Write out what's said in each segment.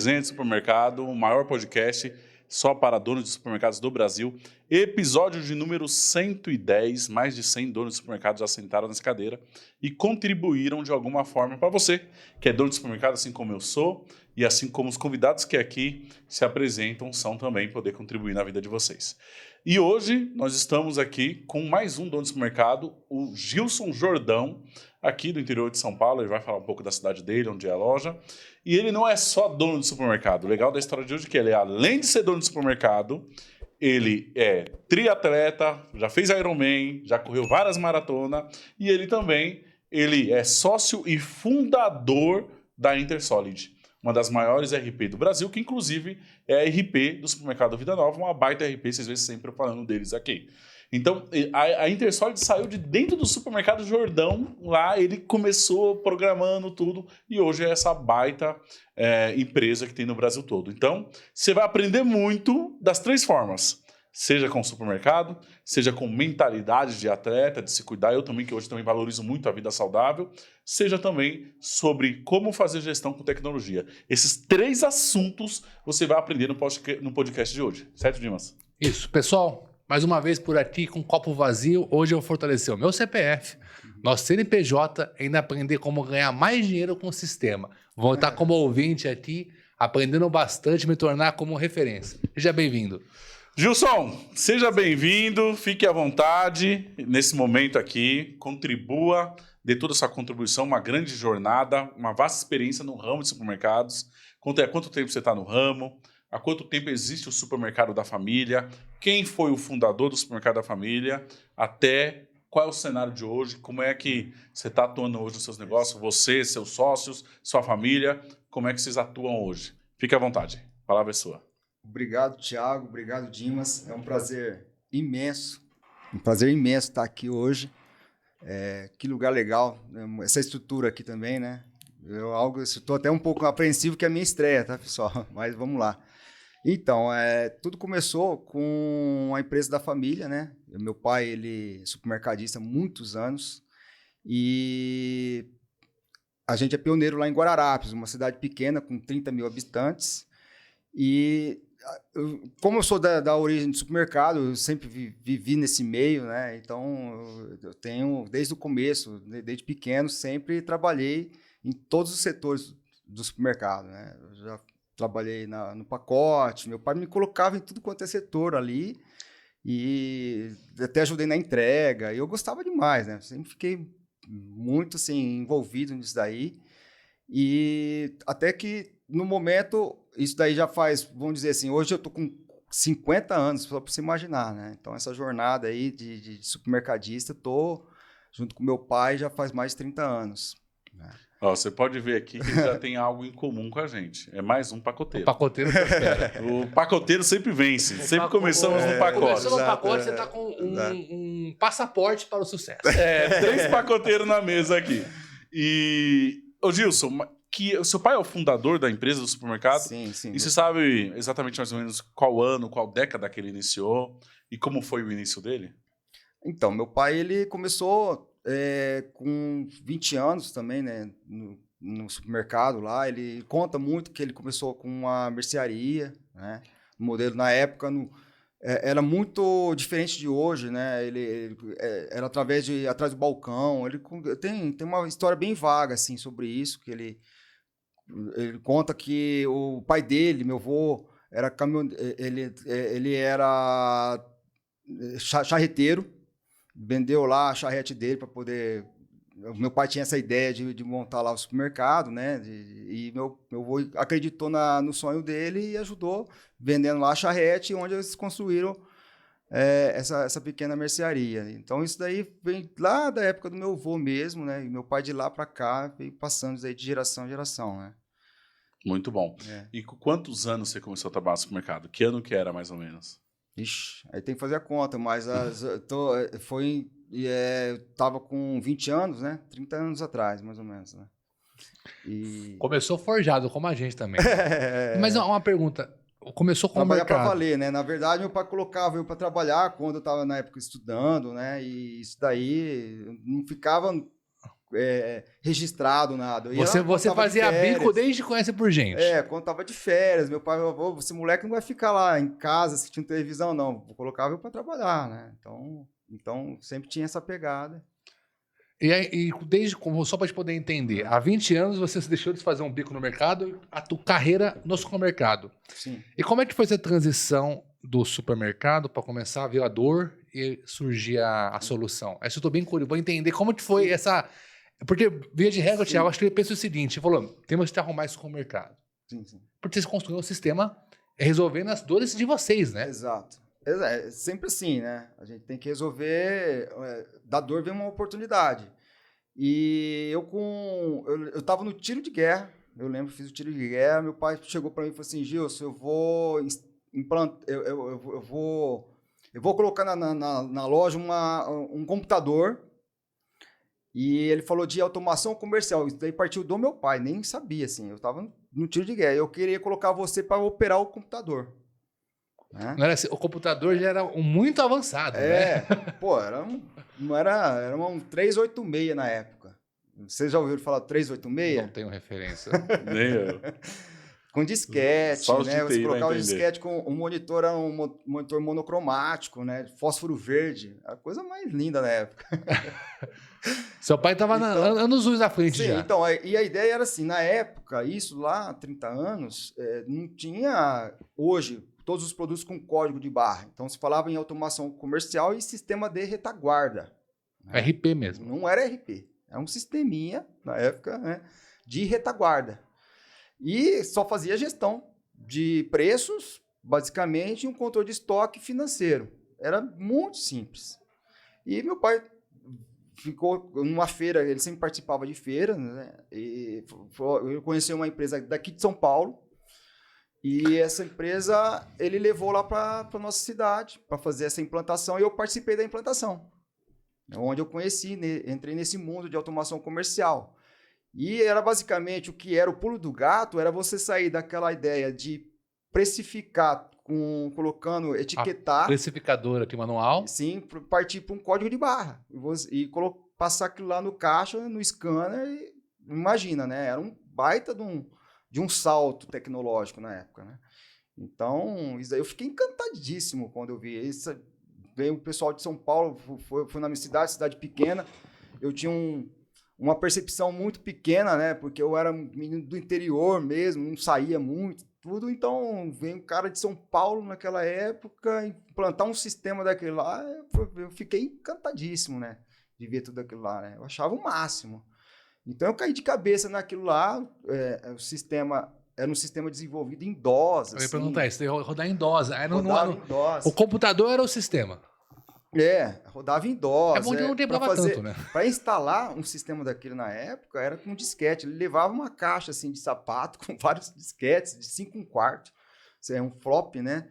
Resenha de Supermercado, o maior podcast só para donos de supermercados do Brasil. Episódio de número 110, mais de 100 donos de supermercados já sentaram nessa cadeira e contribuíram de alguma forma para você, que é dono de supermercado assim como eu sou, e assim como os convidados que aqui se apresentam são também poder contribuir na vida de vocês. E hoje nós estamos aqui com mais um dono de supermercado, o Gilson Jordão, aqui do interior de São Paulo. Ele vai falar um pouco da cidade dele, onde é a loja. E ele não é só dono de supermercado. O legal da história de hoje é que ele, além de ser dono de supermercado, ele é triatleta, já fez Ironman, já correu várias maratonas, e ele também é sócio e fundador da Intersolid, uma das maiores RP do Brasil, que inclusive é a RP do supermercado Vida Nova, uma baita RP, vocês veem sempre falando deles aqui. Então, a Intersolid saiu de dentro do supermercado Jordão, lá ele começou programando tudo, e hoje é essa baita empresa que tem no Brasil todo. Então, você vai aprender muito das três formas, seja com supermercado, seja com mentalidade de atleta, de se cuidar, eu também, que hoje também valorizo muito a vida saudável, seja também sobre como fazer gestão com tecnologia. Esses três assuntos você vai aprender no podcast de hoje, certo, Dimas? Isso, pessoal. Mais uma vez por aqui com um copo vazio, hoje eu vou fortalecer o meu CPF, nosso CNPJ, ainda aprender como ganhar mais dinheiro com o sistema. Vou estar como ouvinte aqui, aprendendo bastante, me tornar como referência. Seja bem-vindo. Gilson, seja bem-vindo, fique à vontade nesse momento aqui, contribua, dê toda a sua contribuição, uma grande jornada, uma vasta experiência no ramo de supermercados. Conta aí há quanto tempo você está no ramo, há quanto tempo existe o supermercado da família, quem foi o fundador do supermercado da família, até qual é o cenário de hoje, como é que você está atuando hoje nos seus negócios, você, seus sócios, sua família, como é que vocês atuam hoje? Fique à vontade, a palavra é sua. Obrigado, Thiago, obrigado, Dimas, é um prazer imenso estar aqui hoje, que lugar legal, essa estrutura aqui também, né? Eu estou até um pouco apreensivo que é a minha estreia, tá, pessoal? Mas vamos lá. Então, tudo começou com a empresa da família, né? Meu pai, ele é supermercadista há muitos anos e a gente é pioneiro lá em Guararapes, uma cidade pequena com 30 mil habitantes. E como eu sou da origem de supermercado, eu sempre vivi nesse meio, né? Então, eu tenho, desde o começo, desde pequeno, sempre trabalhei em todos os setores do supermercado, né? Eu já trabalhei no pacote, meu pai me colocava em tudo quanto é setor ali e até ajudei na entrega, e eu gostava demais, né? Sempre fiquei muito assim, envolvido nisso daí, e até que no momento, isso daí já faz, vamos dizer assim, hoje eu tô com 50 anos, só para você imaginar, né? Então essa jornada aí de supermercadista, eu tô junto com meu pai já faz mais de 30 anos, né? Ó, você pode ver aqui que ele já tem algo em comum com a gente. É mais um pacoteiro. O pacoteiro prospera. O pacoteiro sempre vence. Sempre começamos no pacote. Começando no pacote, você está com um passaporte para o sucesso. 3 pacoteiros na mesa aqui. E, ô Gilson, que o seu pai é o fundador da empresa do supermercado? Sim, sim. E você sabe exatamente mais ou menos qual ano, qual década que ele iniciou e como foi o início dele? Então, meu pai, ele começou com 20 anos também, né, no supermercado lá. Ele conta muito que ele começou com uma mercearia, né? O modelo na época era muito diferente de hoje, né? Ele era atrás do balcão. Ele tem uma história bem vaga assim sobre isso, que ele conta que o pai dele, meu avô, era ele era charreteiro. Vendeu lá a charrete dele para poder... Meu pai tinha essa ideia de montar lá o supermercado, né? E meu avô acreditou no sonho dele e ajudou vendendo lá a charrete, onde eles construíram essa pequena mercearia. Então, isso daí vem lá da época do meu avô mesmo, né? E meu pai de lá para cá veio passando isso aí de geração em geração, né? Muito bom. E com quantos anos você começou a trabalhar no supermercado? Que ano que era, mais ou menos? Ixi, aí tem que fazer a conta, mas tava com 20 anos, né? 30 anos atrás, mais ou menos, né? Começou forjado, como a gente também. Mas uma pergunta, começou com o trabalhar mercado. para valer, né? Na verdade, meu pai colocava eu para trabalhar quando eu estava na época estudando, né? E isso daí não ficava registrado, nada. Eu ia lá Você quando tava de fazia bico férias. desde que conhece por gente. Quando tava de férias, meu pai falou, esse moleque não vai ficar lá em casa assistindo televisão, não. Vou colocar eu para trabalhar, né? Então, sempre tinha essa pegada. E só para gente poder entender, há 20 anos você deixou de fazer um bico no mercado, a tua carreira no supermercado. Sim. E como é que foi essa transição do supermercado para começar a ver a dor e surgir a solução? Essa eu estou bem curioso, vou entender como que foi essa... Porque, via de regra, Thiago, acho que ele pensa o seguinte, ele falou, temos que arrumar isso com o mercado. Sim. Porque vocês construíram um sistema resolvendo as dores de vocês, né? Exato. É sempre assim, né? A gente tem que resolver. Da dor vem uma oportunidade. E eu tava no tiro de guerra. Eu lembro, fiz o tiro de guerra. Meu pai chegou para mim e falou assim: Gilson, eu vou implantar. Eu vou colocar na loja um computador. E ele falou de automação comercial. Isso daí partiu do meu pai, nem sabia, assim. Eu tava no tiro de guerra. Eu queria colocar você para operar o computador. Né? Não era assim, o computador já era muito avançado, né? Pô, era um 386 na época. Vocês já ouviram falar 386? Não tenho referência. Nem eu. Com disquete, Só os né? de Você TI vai colocava o entender. disquete com o monitor, era um monitor monocromático, né? Fósforo verde. A coisa mais linda na época. Seu pai estava anos-luz à frente Sim, já. então, e a ideia era assim, na época, isso lá, há 30 anos, não tinha, hoje, todos os produtos com código de barra. Então, se falava em automação comercial e sistema de retaguarda. Né? RP mesmo. Não era RP, era um sisteminha, na época, né, de retaguarda. E só fazia gestão de preços, basicamente, e um controle de estoque financeiro. Era muito simples. E meu pai ficou numa feira, ele sempre participava de feira, né? E eu conheci uma empresa daqui de São Paulo, e essa empresa ele levou lá para a nossa cidade para fazer essa implantação, e eu participei da implantação, onde eu conheci, entrei nesse mundo de automação comercial. E era basicamente o que era o pulo do gato, era você sair daquela ideia de precificar, colocando, etiquetar. A precificadora aqui, manual. Sim, partir para um código de barra. E passar aquilo lá no caixa, no scanner, e imagina, né? Era um baita de um salto tecnológico na época, né? Então, isso aí eu fiquei encantadíssimo quando eu vi isso. Veio o pessoal de São Paulo, foi na minha cidade pequena, eu tinha uma percepção muito pequena, né? Porque eu era menino do interior mesmo, não saía muito, tudo. Então, veio um cara de São Paulo naquela época, implantar um sistema daquele lá, eu fiquei encantadíssimo, né? De ver tudo aquilo lá, né? Eu achava o máximo. Então, eu caí de cabeça naquilo lá. O sistema era um sistema desenvolvido em DOS. Eu ia perguntar isso, rodar em DOS. Rodava em DOS. O computador era o sistema. Rodava em DOS. É bom que não demorava tanto, né? Para instalar um sistema daquele na época, era com disquete. Ele levava uma caixa assim, de sapato com vários disquetes, de 5 1/4. Isso é um flop, né?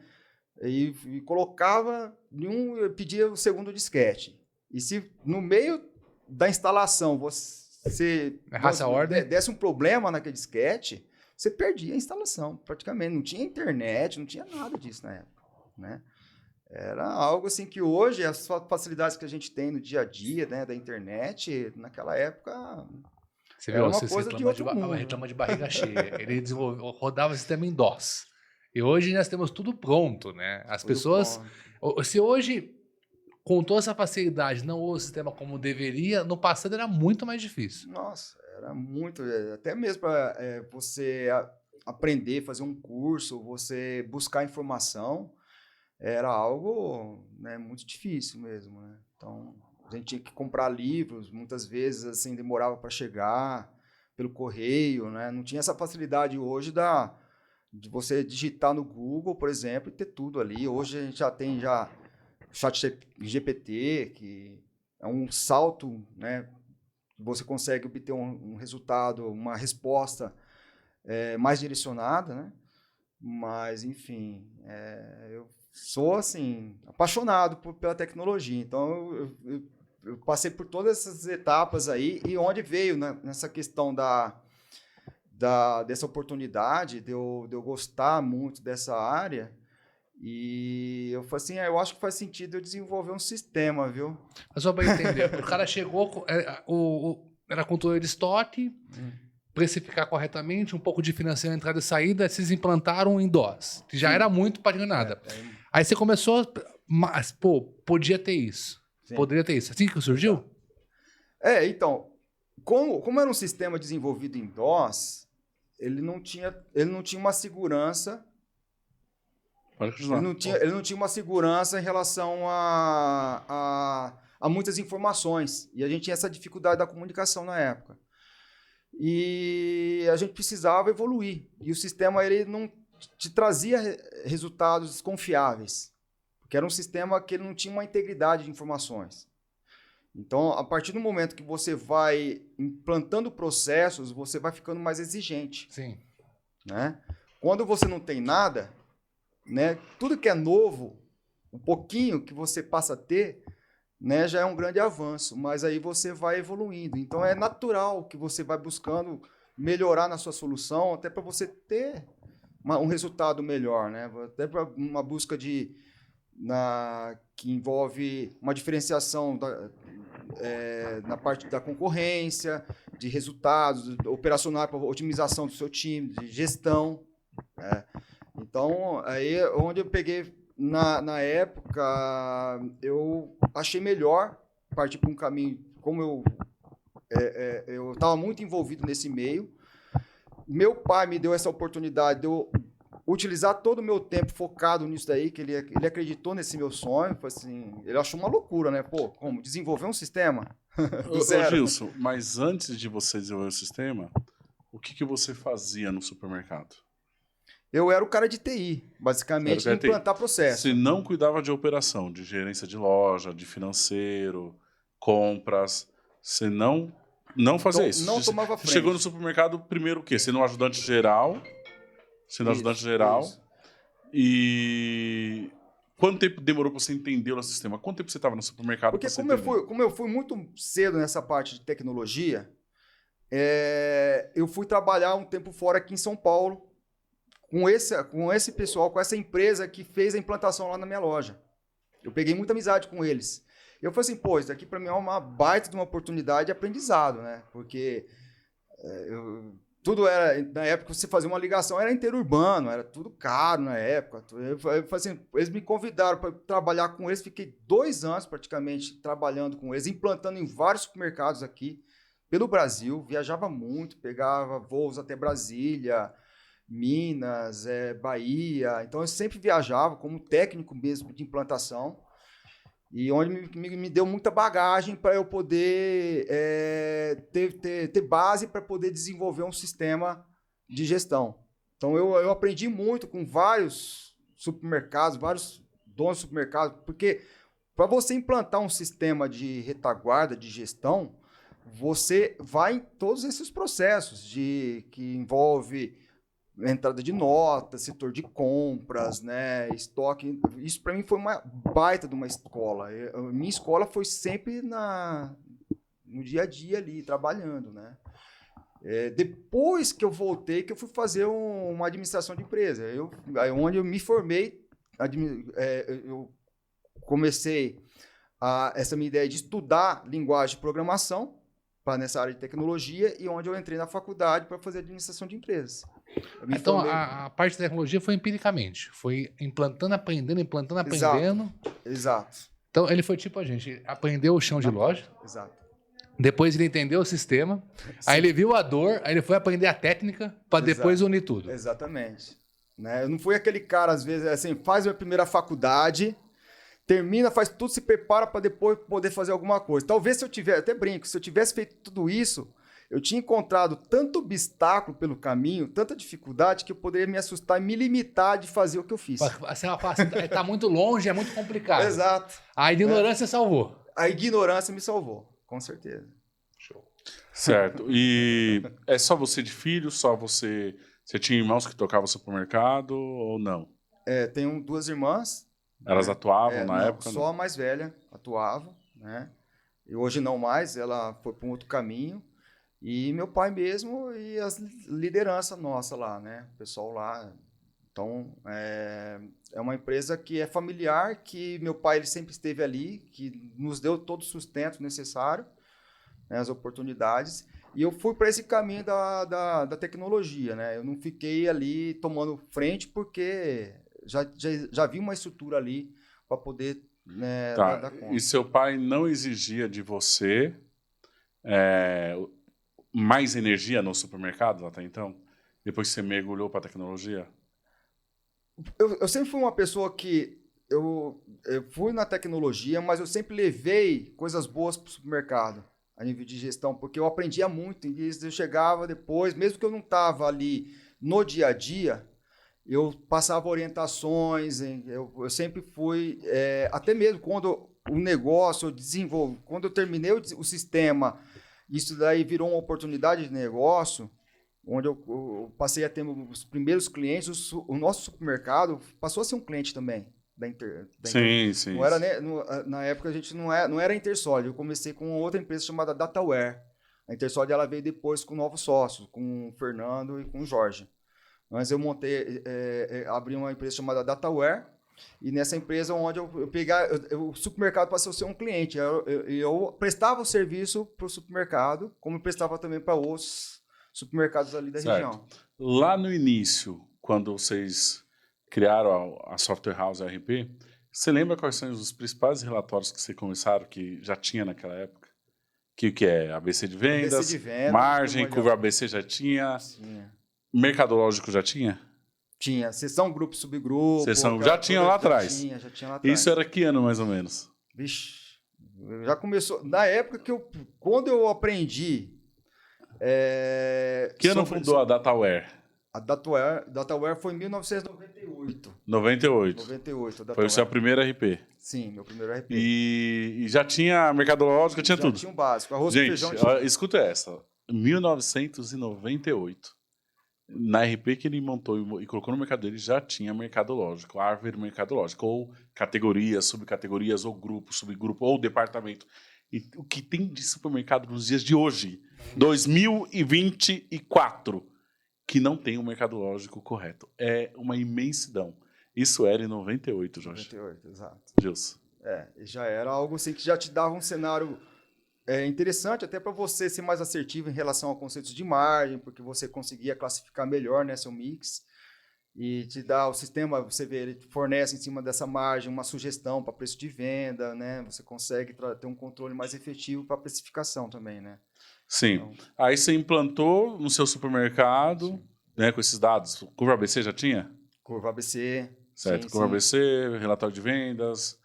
E colocava eu pedia o segundo disquete. E se no meio da instalação você errasse a ordem, desse um problema naquele disquete, você perdia a instalação, praticamente. Não tinha internet, não tinha nada disso na época, né? Era algo assim que hoje, as facilidades que a gente tem no dia a dia, né, da internet, naquela época, você viu, uma você coisa de outro mundo. reclama de barriga cheia. Ele rodava o sistema em DOS. E hoje nós temos tudo pronto, né? As pessoas... Se hoje, com toda essa facilidade, não usa o sistema como deveria, no passado era muito mais difícil. Nossa, era muito... Até mesmo para você aprender, fazer um curso, você buscar informação... Era algo, né, muito difícil mesmo, né? Então, a gente tinha que comprar livros, muitas vezes, assim, demorava para chegar pelo correio, né? Não tinha essa facilidade hoje de você digitar no Google, por exemplo, e ter tudo ali. Hoje a gente já tem chat GPT, que é um salto, né? Você consegue obter um resultado, uma resposta mais direcionada, né? Mas, enfim, eu sou, assim, apaixonado pela tecnologia. Então, eu passei por todas essas etapas aí, e onde veio, né, nessa questão dessa oportunidade, de eu gostar muito dessa área, e eu falei assim, eu acho que faz sentido eu desenvolver um sistema, viu? Mas só para entender, o cara chegou... era controle de estoque, precificar corretamente, um pouco de financiamento, entrada e saída, vocês implantaram em DOS, que já era muito para nada. Aí você começou, mas, pô, podia ter isso. Sim. Poderia ter isso. Assim que surgiu? Então, como era um sistema desenvolvido em DOS, ele não tinha uma segurança. Pode continuar. Ele não tinha uma segurança em relação a muitas informações. E a gente tinha essa dificuldade da comunicação na época. E a gente precisava evoluir. E o sistema ele não te trazia resultados confiáveis. Porque era um sistema que ele não tinha uma integridade de informações. Então, a partir do momento que você vai implantando processos, você vai ficando mais exigente. Sim. Né? Quando você não tem nada, né, tudo que é novo, um pouquinho que você passa a ter, né, já é um grande avanço, mas aí você vai evoluindo. Então, é natural que você vai buscando melhorar na sua solução, até para você ter um resultado melhor, né? Até para uma busca que envolve uma diferenciação na parte da concorrência, de resultados, operacional para otimização do seu time, de gestão. Então, aí onde eu peguei, na época, eu achei melhor partir para um caminho, como eu estava muito envolvido nesse meio. Meu pai me deu essa oportunidade de eu utilizar todo o meu tempo focado nisso daí, que ele acreditou nesse meu sonho. Foi assim, ele achou uma loucura, né? Pô, como desenvolver um sistema do zero. Ô, Gilson, mas antes de você desenvolver o sistema, o que você fazia no supermercado? Eu era o cara de TI, basicamente, de implantar processo. Você não cuidava de operação, de gerência de loja, de financeiro, compras. Você não fazia isso. Não tomava frente. Você chegou no supermercado, primeiro o quê? Sendo um ajudante geral. Sendo ajudante geral. Isso. E quanto tempo demorou para você entender o sistema? Quanto tempo você estava no supermercado? Porque como eu fui muito cedo nessa parte de tecnologia, eu fui trabalhar um tempo fora aqui em São Paulo, com esse pessoal, com essa empresa que fez a implantação lá na minha loja. Eu peguei muita amizade com eles. Eu falei assim, pô, isso aqui para mim é uma baita de uma oportunidade de aprendizado, né? Porque tudo era, na época, você fazia uma ligação, era interurbano, era tudo caro na época. Eu falei assim, eles me convidaram para trabalhar com eles, fiquei 2 anos praticamente trabalhando com eles, implantando em vários supermercados aqui pelo Brasil, viajava muito, pegava voos até Brasília, Minas, Bahia. Então, eu sempre viajava como técnico mesmo de implantação, e onde me deu muita bagagem para eu poder ter base para poder desenvolver um sistema de gestão. Então, eu aprendi muito com vários supermercados, vários donos de supermercados, porque para você implantar um sistema de retaguarda, de gestão, você vai em todos esses processos que envolve entrada de notas, setor de compras, né, estoque. Isso para mim foi uma baita de uma escola. Minha escola foi sempre no dia a dia ali, trabalhando, né. Depois que eu voltei, que eu fui fazer uma administração de empresa. Onde eu me formei, eu comecei essa minha ideia de estudar linguagem de programação nessa área de tecnologia, e onde eu entrei na faculdade para fazer administração de empresas. Então, a parte da tecnologia foi empiricamente. Foi implantando, aprendendo. Exato. Então, ele foi tipo a gente. Aprendeu o chão de loja. Exato. Depois ele entendeu o sistema. Sim. Aí ele viu a dor. Aí ele foi aprender a técnica para depois unir tudo. Exatamente. Né? Eu não fui aquele cara, às vezes, assim, faz a primeira faculdade, termina, faz tudo, se prepara para depois poder fazer alguma coisa. Talvez se eu tivesse, até brinco, se eu tivesse feito tudo isso, eu tinha encontrado tanto obstáculo pelo caminho, tanta dificuldade, que eu poderia me assustar e me limitar de fazer o que eu fiz. Você está muito longe, é muito complicado. Exato. A ignorância salvou. A ignorância me salvou, com certeza. Show. Certo. E é só você de filho? Só você... Você tinha irmãos que tocavam no supermercado ou não? Tenho 2 irmãs. Elas atuavam na época? Só a mais velha atuava, né? E hoje não mais, ela foi para um outro caminho. E meu pai mesmo e as lideranças nossa lá, né? O pessoal lá. Então, é uma empresa que é familiar, que meu pai ele sempre esteve ali, que nos deu todo o sustento necessário, né, as oportunidades, e eu fui para esse caminho da tecnologia, né? Eu não fiquei ali tomando frente porque já vi uma estrutura ali para poder, né, Tá. dar conta. E seu pai não exigia de você é, mais energia no supermercado até então? Depois que você mergulhou para a tecnologia? Eu sempre fui uma pessoa que eu fui na tecnologia, mas eu sempre levei coisas boas para o supermercado, a nível de gestão, porque eu aprendia muito. E eu chegava depois, mesmo que eu não estava ali no dia a dia, eu passava orientações. Eu sempre fui, até mesmo quando o negócio eu desenvolvo, quando eu terminei o sistema, isso daí virou uma oportunidade de negócio, onde eu passei a ter os primeiros clientes. O nosso supermercado passou a ser um cliente também da Inter. Sim, sim. Não era, né, na época a gente não era Intersolid. Eu comecei com outra empresa chamada Dataware. A Intersolid ela veio depois com novos sócios, com o Fernando e com o Jorge. Mas eu montei, abri uma empresa chamada Dataware, e nessa empresa onde eu pegar, o supermercado passou a ser um cliente. Eu prestava o serviço para o supermercado, como eu prestava também para outros supermercados ali da região. Lá no início, quando vocês criaram a Software House RP, você lembra quais são os principais relatórios que vocês começaram, que já tinha naquela época? Que é ABC de vendas, ABC de vendas, margem, curva ABC já tinha, mercadológico já tinha? Tinha, seção, grupo, subgrupo. Já tinha lá atrás? Já tinha lá atrás. Isso era que ano, mais ou menos? Vixe, já começou. Na época quando eu aprendi... que ano fundou a Dataware? A Dataware foi em 1998. 98. Foi o seu primeiro RP? Sim, meu primeiro RP. E já tinha mercadológico, tinha tudo? Já tinha o básico. Arroz, gente, feijão... Tinha... escuta essa. 1998. Na RP que ele montou e colocou no mercado dele, já tinha mercadológico, árvore mercadológica, ou categorias, subcategorias, ou grupo, subgrupo, ou departamento. E o que tem de supermercado nos dias de hoje, 2024, que não tem um mercadológico correto. É uma imensidão. Isso era em 98, Jorge. 98, exato. Gilson. Já era algo assim que já te dava um cenário interessante, até para você ser mais assertivo em relação a conceitos de margem, porque você conseguia classificar melhor, né, seu mix, e te dá o sistema, você vê, ele fornece em cima dessa margem uma sugestão para preço de venda, né? Você consegue ter um controle mais efetivo para precificação também, né? Sim. Então, aí você implantou no seu supermercado, né, com esses dados. Curva ABC já tinha? Curva ABC. Certo, sim, curva ABC, relatório de vendas,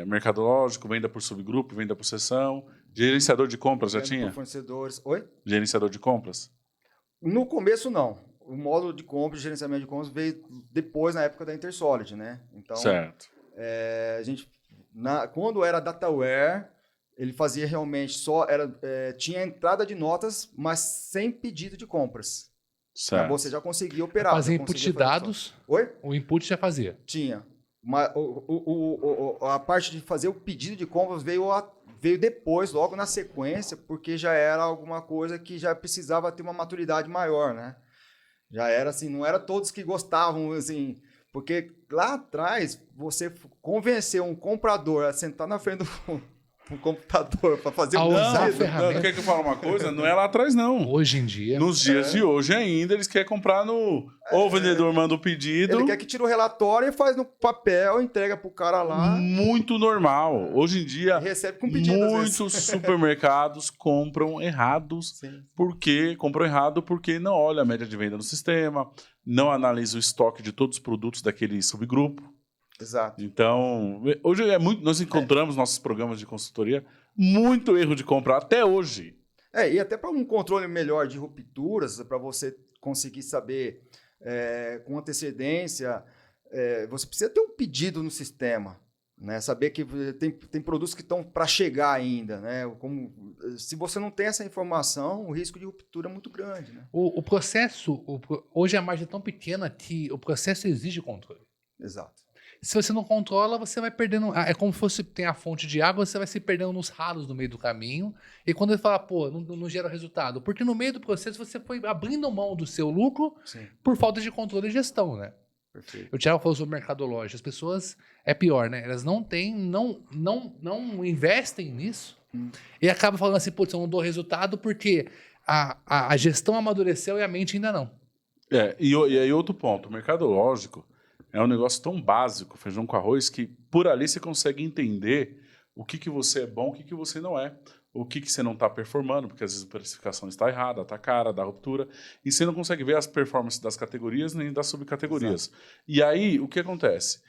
mercadológico, venda por subgrupo, venda por seção. Gerenciador de compras já tinha? Por fornecedores. Oi? Gerenciador de compras? No começo, não. O módulo de compras, de gerenciamento de compras, veio depois, na época da Intersolid, né? Então, certo. A gente, quando era Dataware, ele fazia realmente só... tinha entrada de notas, mas sem pedido de compras. Certo. Você já conseguia operar. Fazer input de dados. Oi? O input já fazia. Tinha. Mas a parte de fazer o pedido de compras veio depois, logo na sequência, porque já era alguma coisa que já precisava ter uma maturidade maior, né? Já era assim, não era todos que gostavam, assim, porque lá atrás, você convencer um comprador a sentar na frente do computador para fazer usar a ferramenta. Quer que eu fale uma coisa? Não é lá atrás, não. Hoje em dia. Nos dias de hoje ainda, eles querem comprar no... Ou o vendedor manda o pedido... Ele quer que tire o relatório e faz no papel, entrega pro cara lá. Muito normal. Hoje em dia, recebe com pedido, muitos supermercados compram errados. Sim. Compram errado porque não olha a média de venda no sistema, não analisa o estoque de todos os produtos daquele subgrupo. Exato. Então, hoje nós encontramos nossos programas de consultoria muito erro de compra até hoje. E até para um controle melhor de rupturas, para você conseguir saber com antecedência, você precisa ter um pedido no sistema, né? Saber que tem produtos que estão para chegar ainda, né? Se você não tem essa informação, o risco de ruptura é muito grande, né? O processo, hoje a margem é tão pequena que o processo exige controle. Exato. Se você não controla, você vai perdendo... É como se fosse tem a fonte de água, você vai se perdendo nos ralos no meio do caminho. E quando ele fala, não gera resultado. Porque no meio do processo você foi abrindo mão do seu lucro. Sim. Por falta de controle e gestão, né? Perfeito. O Thiago falou sobre mercadológico. As pessoas... É pior, né? Elas não investem nisso. E acaba falando assim, putz, eu não dou resultado porque a gestão amadureceu e a mente ainda não. E aí outro ponto, o mercadológico é um negócio tão básico, feijão com arroz, que por ali você consegue entender o que você é bom, o que você não é, o que você não está performando, porque às vezes a precificação está errada, está cara, dá ruptura, e você não consegue ver as performances das categorias nem das subcategorias. Exato. E aí, o que acontece?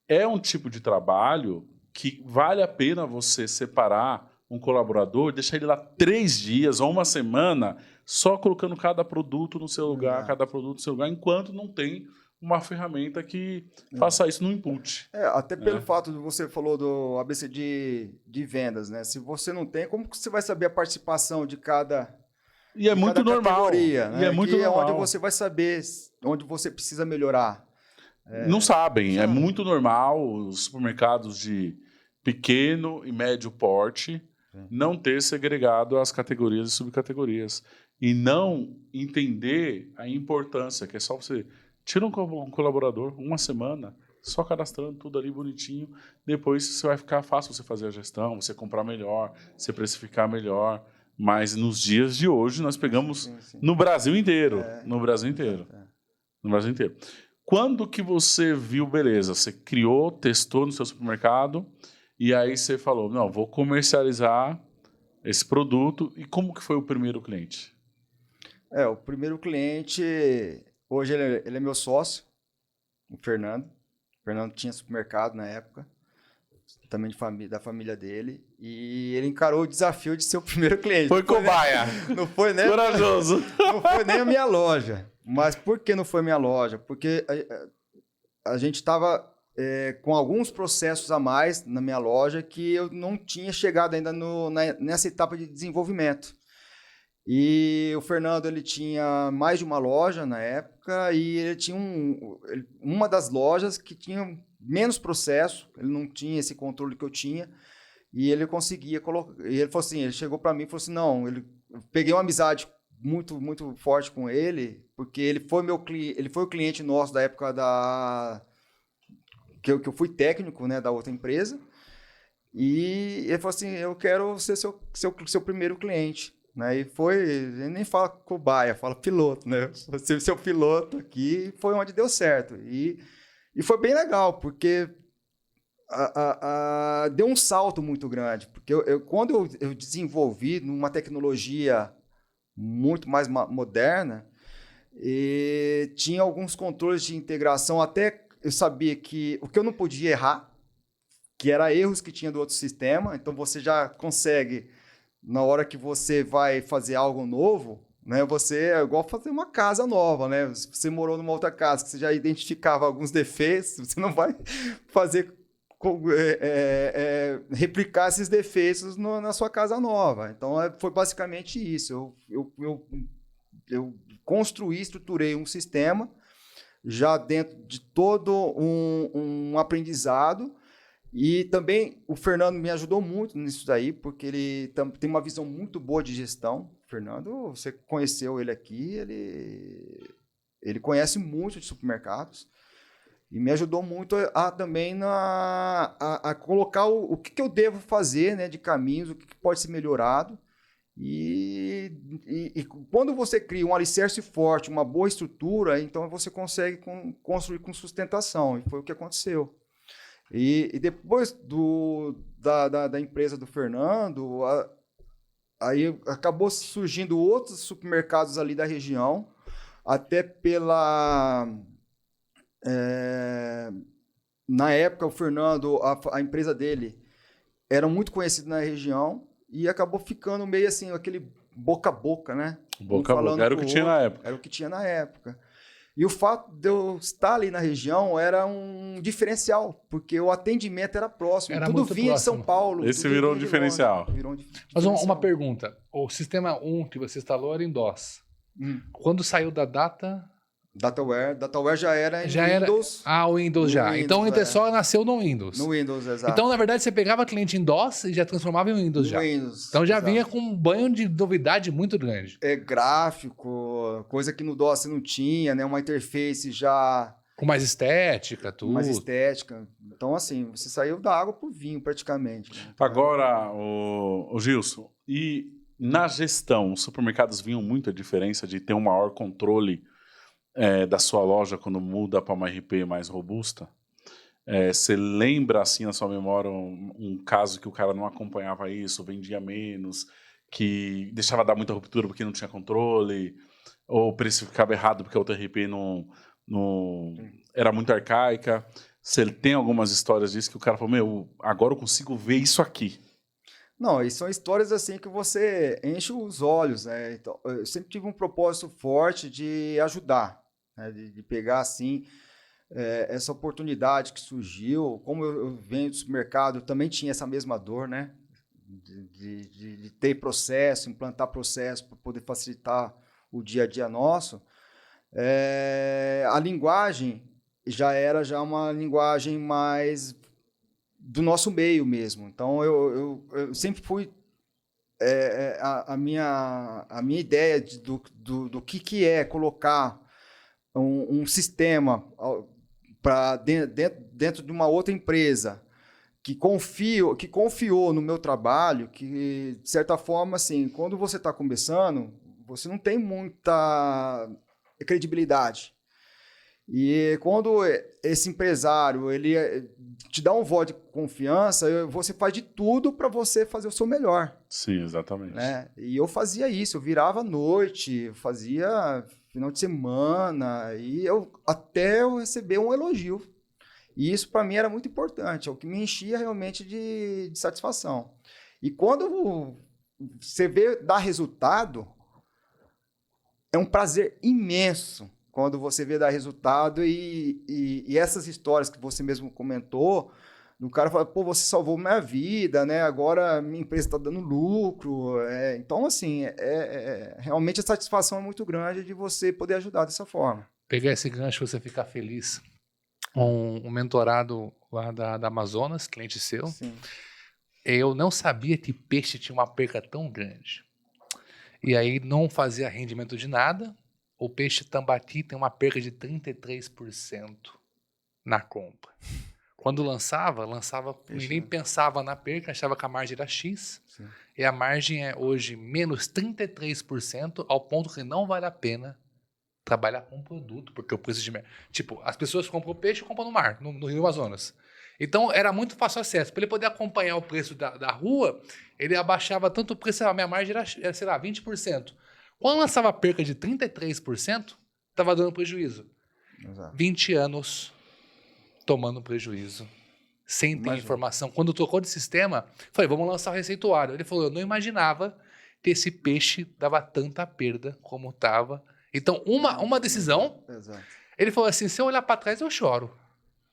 É um tipo de trabalho que vale a pena você separar um colaborador, deixar ele lá 3 dias ou uma semana, só colocando cada produto no seu lugar, cada produto no seu lugar, enquanto não tem uma ferramenta que faça isso no input. Até pelo fato de você falou do ABC de vendas, né? Se você não tem, como que você vai saber a participação de cada E é muito normal. Categoria, né? E é muito normal. É onde você vai saber onde você precisa melhorar. Não sabem. É muito normal os supermercados de pequeno e médio porte não ter segregado as categorias e subcategorias. E não entender a importância, que é só você... Tira um colaborador, uma semana, só cadastrando tudo ali bonitinho. Depois você vai ficar fácil você fazer a gestão, você comprar melhor, você precificar melhor. Mas nos dias de hoje nós pegamos no Brasil inteiro. No Brasil inteiro. No Brasil inteiro. Quando que você viu, beleza, você criou, testou no seu supermercado e aí você falou, não, vou comercializar esse produto. E como que foi o primeiro cliente? O primeiro cliente... Hoje ele é meu sócio, o Fernando. O Fernando tinha supermercado na época, também da família dele. E ele encarou o desafio de ser o primeiro cliente. Foi cobaia. Não foi nem... Corajoso. Não foi nem a minha loja. Mas por que não foi minha loja? Porque a gente estava com alguns processos a mais na minha loja que eu não tinha chegado ainda nessa etapa de desenvolvimento. E o Fernando, ele tinha mais de uma loja na época e ele tinha uma das lojas que tinha menos processo, ele não tinha esse controle que eu tinha e ele conseguia colocar. E ele falou assim, ele chegou para mim e falou assim, não, eu peguei uma amizade muito, muito forte com ele, porque ele foi o cliente nosso da época que eu fui técnico, né, da outra empresa. E ele falou assim, eu quero ser seu primeiro cliente. Né? E ele nem fala cobaia, fala piloto, né? Ser seu piloto aqui, foi onde deu certo. E foi bem legal, porque deu um salto muito grande. Porque quando eu desenvolvi numa tecnologia muito mais moderna, e tinha alguns controles de integração, até eu sabia que o que eu não podia errar, que era erros que tinha do outro sistema, então você já consegue... Na hora que você vai fazer algo novo, né, você é igual fazer uma casa nova, né? Se você morou numa outra casa que você já identificava alguns defeitos, você não vai fazer replicar esses defeitos na sua casa nova. Então foi basicamente isso. Eu construí, estruturei um sistema já dentro de todo um aprendizado. E também o Fernando me ajudou muito nisso daí, porque ele tem uma visão muito boa de gestão. Fernando, você conheceu ele aqui, ele conhece muito de supermercados e me ajudou muito também a colocar o que eu devo fazer, né, de caminhos, o que pode ser melhorado. E quando você cria um alicerce forte, uma boa estrutura, então você consegue construir com sustentação, e foi o que aconteceu. E depois da empresa do Fernando, aí acabou surgindo outros supermercados ali da região, até na época o Fernando, a empresa dele era muito conhecida na região e acabou ficando meio assim, aquele boca a boca, né? Boca a boca, era o que tinha na época. Era o que tinha na época. E o fato de eu estar ali na região era um diferencial, porque o atendimento era próximo. Tudo vinha próximo de São Paulo. Esse virou um diferencial. Mas uma pergunta. O sistema 1 que você instalou era em DOS. Quando saiu da DataWare já era em Windows. O Windows já. Windows, então o Intersol nasceu no Windows. No Windows, exato. Então, na verdade, você pegava cliente em DOS e já transformava em Windows já. Windows, então já vinha com um banho de novidade muito grande. Gráfico, coisa que no DOS você não tinha, né? Uma interface já Com mais estética, tudo. mais estética. Então, assim, você saiu da água pro vinho, praticamente. Né? Agora, o Gilson, e na gestão, os supermercados viam muito a diferença de ter um maior controle da sua loja quando muda para uma RP mais robusta? Você lembra, assim, na sua memória, um caso que o cara não acompanhava isso, vendia menos, que deixava dar muita ruptura porque não tinha controle, ou o preço ficava errado porque a outra RP não era muito arcaica? Você tem algumas histórias disso que o cara falou, meu, agora eu consigo ver isso aqui. Não, e são histórias assim que você enche os olhos, né? Então, eu sempre tive um propósito forte de ajudar, né? De pegar assim essa oportunidade que surgiu. Como eu venho do supermercado, eu também tinha essa mesma dor, né? De ter processo, implantar processo para poder facilitar o dia a dia nosso. A linguagem já era uma linguagem mais do nosso meio mesmo. Então, eu sempre fui... a minha ideia do que é colocar um sistema para dentro de uma outra empresa que confiou no meu trabalho, que, de certa forma, assim, quando você está começando, você não tem muita credibilidade. E quando esse empresário ele te dá um voto de confiança, você faz de tudo para você fazer o seu melhor. Sim, exatamente. Né? E eu fazia isso, eu virava à noite, fazia final de semana, e até eu receber um elogio. E isso para mim era muito importante, é o que me enchia realmente de satisfação. E quando você vê dar resultado, é um prazer imenso quando você vê dar resultado e essas histórias que você mesmo comentou, o cara fala, pô, você salvou minha vida, né? Agora minha empresa está dando lucro. Então, assim, realmente a satisfação é muito grande de você poder ajudar dessa forma. Pegar esse gancho, você ficar feliz. Um mentorado lá da Amazonas, cliente seu, Sim. eu não sabia que peixe tinha uma perca tão grande. E aí não fazia rendimento de nada. O peixe tambaqui tem uma perca de 33% na compra. Quando lançava, ninguém pensava na perca, achava que a margem era X. Sim. E a margem é hoje menos 33%, ao ponto que não vale a pena trabalhar com produto, porque o preço de... Tipo, as pessoas compram peixe e compram no mar, no Rio Amazonas. Então, era muito fácil acesso. Para ele poder acompanhar o preço da rua, ele abaixava tanto o preço, a minha margem era, sei lá, 20%. Quando lançava a perca de 33%, estava dando prejuízo. Exato. 20 anos tomando prejuízo, sem ter informação. Quando trocou de sistema, falei, vamos lançar o receituário. Ele falou, eu não imaginava que esse peixe dava tanta perda como estava. Então, uma decisão, Exato. ele falou assim, se eu olhar para trás, eu choro.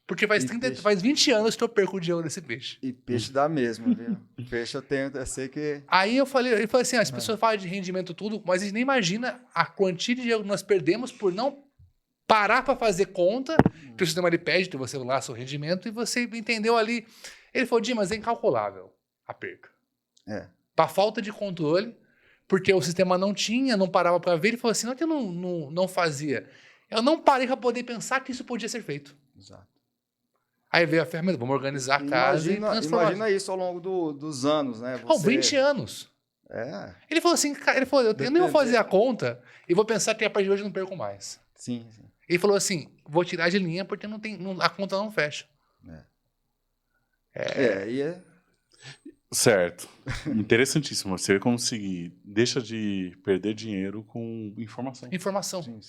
Porque faz 20 anos que eu perco o dinheiro desse peixe. E peixe dá mesmo, viu? Peixe eu sei que... Aí ele falou assim, as pessoas falam de rendimento tudo, mas a gente nem imagina a quantia de dinheiro que nós perdemos por não parar para fazer conta, que o sistema ele pede, que você lança o rendimento, e você entendeu ali. Ele falou, Dimas, é incalculável a perca. Para falta de controle, porque o sistema não parava para ver, ele falou assim, não é que eu não fazia. Eu não parei para poder pensar que isso podia ser feito. Exato. Aí veio a ferramenta, vamos organizar a casa e transformar. Imagina isso ao longo dos anos, né? Você... 20 anos. É. Ele falou assim, eu nem vou fazer a conta e vou pensar que a partir de hoje eu não perco mais. Sim. Ele falou assim, vou tirar de linha porque a conta não fecha. Certo. Interessantíssimo. Você conseguir deixa de perder dinheiro com informação. Informação. Sim.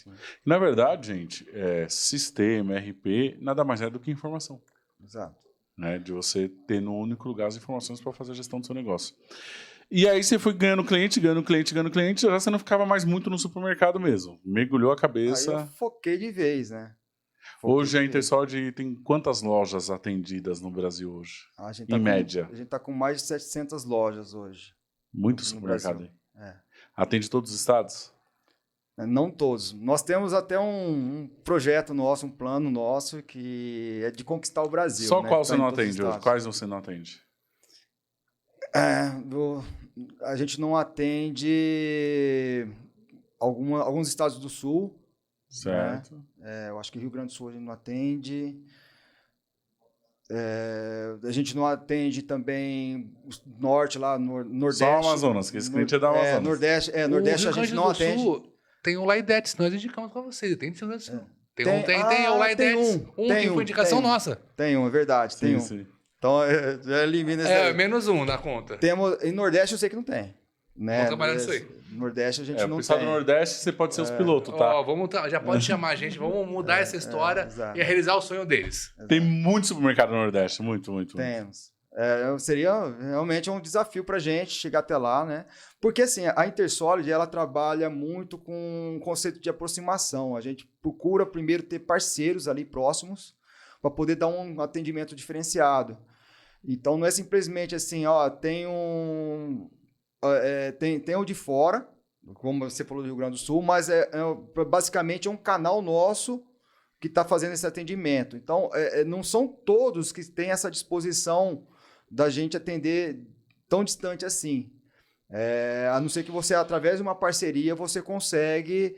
Na verdade, gente, sistema, RP, nada mais é do que informação. Exato. Né? De você ter no único lugar as informações para fazer a gestão do seu negócio. E aí você foi ganhando cliente, já você não ficava mais muito no supermercado mesmo. Mergulhou a cabeça. Aí eu foquei de vez, né? Hoje a Intersorge tem quantas lojas atendidas no Brasil hoje? Em média. A gente está com mais de 700 lojas hoje. Muito supermercado aí. Atende todos os estados? Não todos. Nós temos até um projeto nosso, um plano nosso, que é de conquistar o Brasil. Só né? qual você não atende hoje? Quais você não atende? A gente não atende alguns estados do sul. Certo. Né? Eu acho que Rio Grande do Sul a gente não atende. A gente não atende também o norte lá, Nordeste. Só o Amazonas, que esse cliente é da Amazonas. Nordeste a gente não atende. Sul tem o Laidetes, nós indicamos para vocês. Tem Rio Grande do Sul. Tem o Laidetes. Que foi indicação nossa. Tem um, é verdade. Tem um. Sim. Então, já elimina esse daí. Menos um na conta. Em Nordeste eu sei que não tem. Né? Vamos trabalhar nisso aí. Nordeste a gente não tem. O pessoal do Nordeste, você pode ser os pilotos, tá? Já pode chamar a gente, vamos mudar essa história e realizar o sonho deles. Tem muito supermercado no Nordeste, muito. Temos. Seria realmente um desafio para a gente chegar até lá, né? Porque assim, a Intersolid, ela trabalha muito com o conceito de aproximação. A gente procura primeiro ter parceiros ali próximos para poder dar um atendimento diferenciado. Então, não é simplesmente assim, tem o de fora, como você falou do Rio Grande do Sul, mas basicamente é um canal nosso que está fazendo esse atendimento. Então, não são todos que têm essa disposição da gente atender tão distante assim. A não ser que você, através de uma parceria, você consegue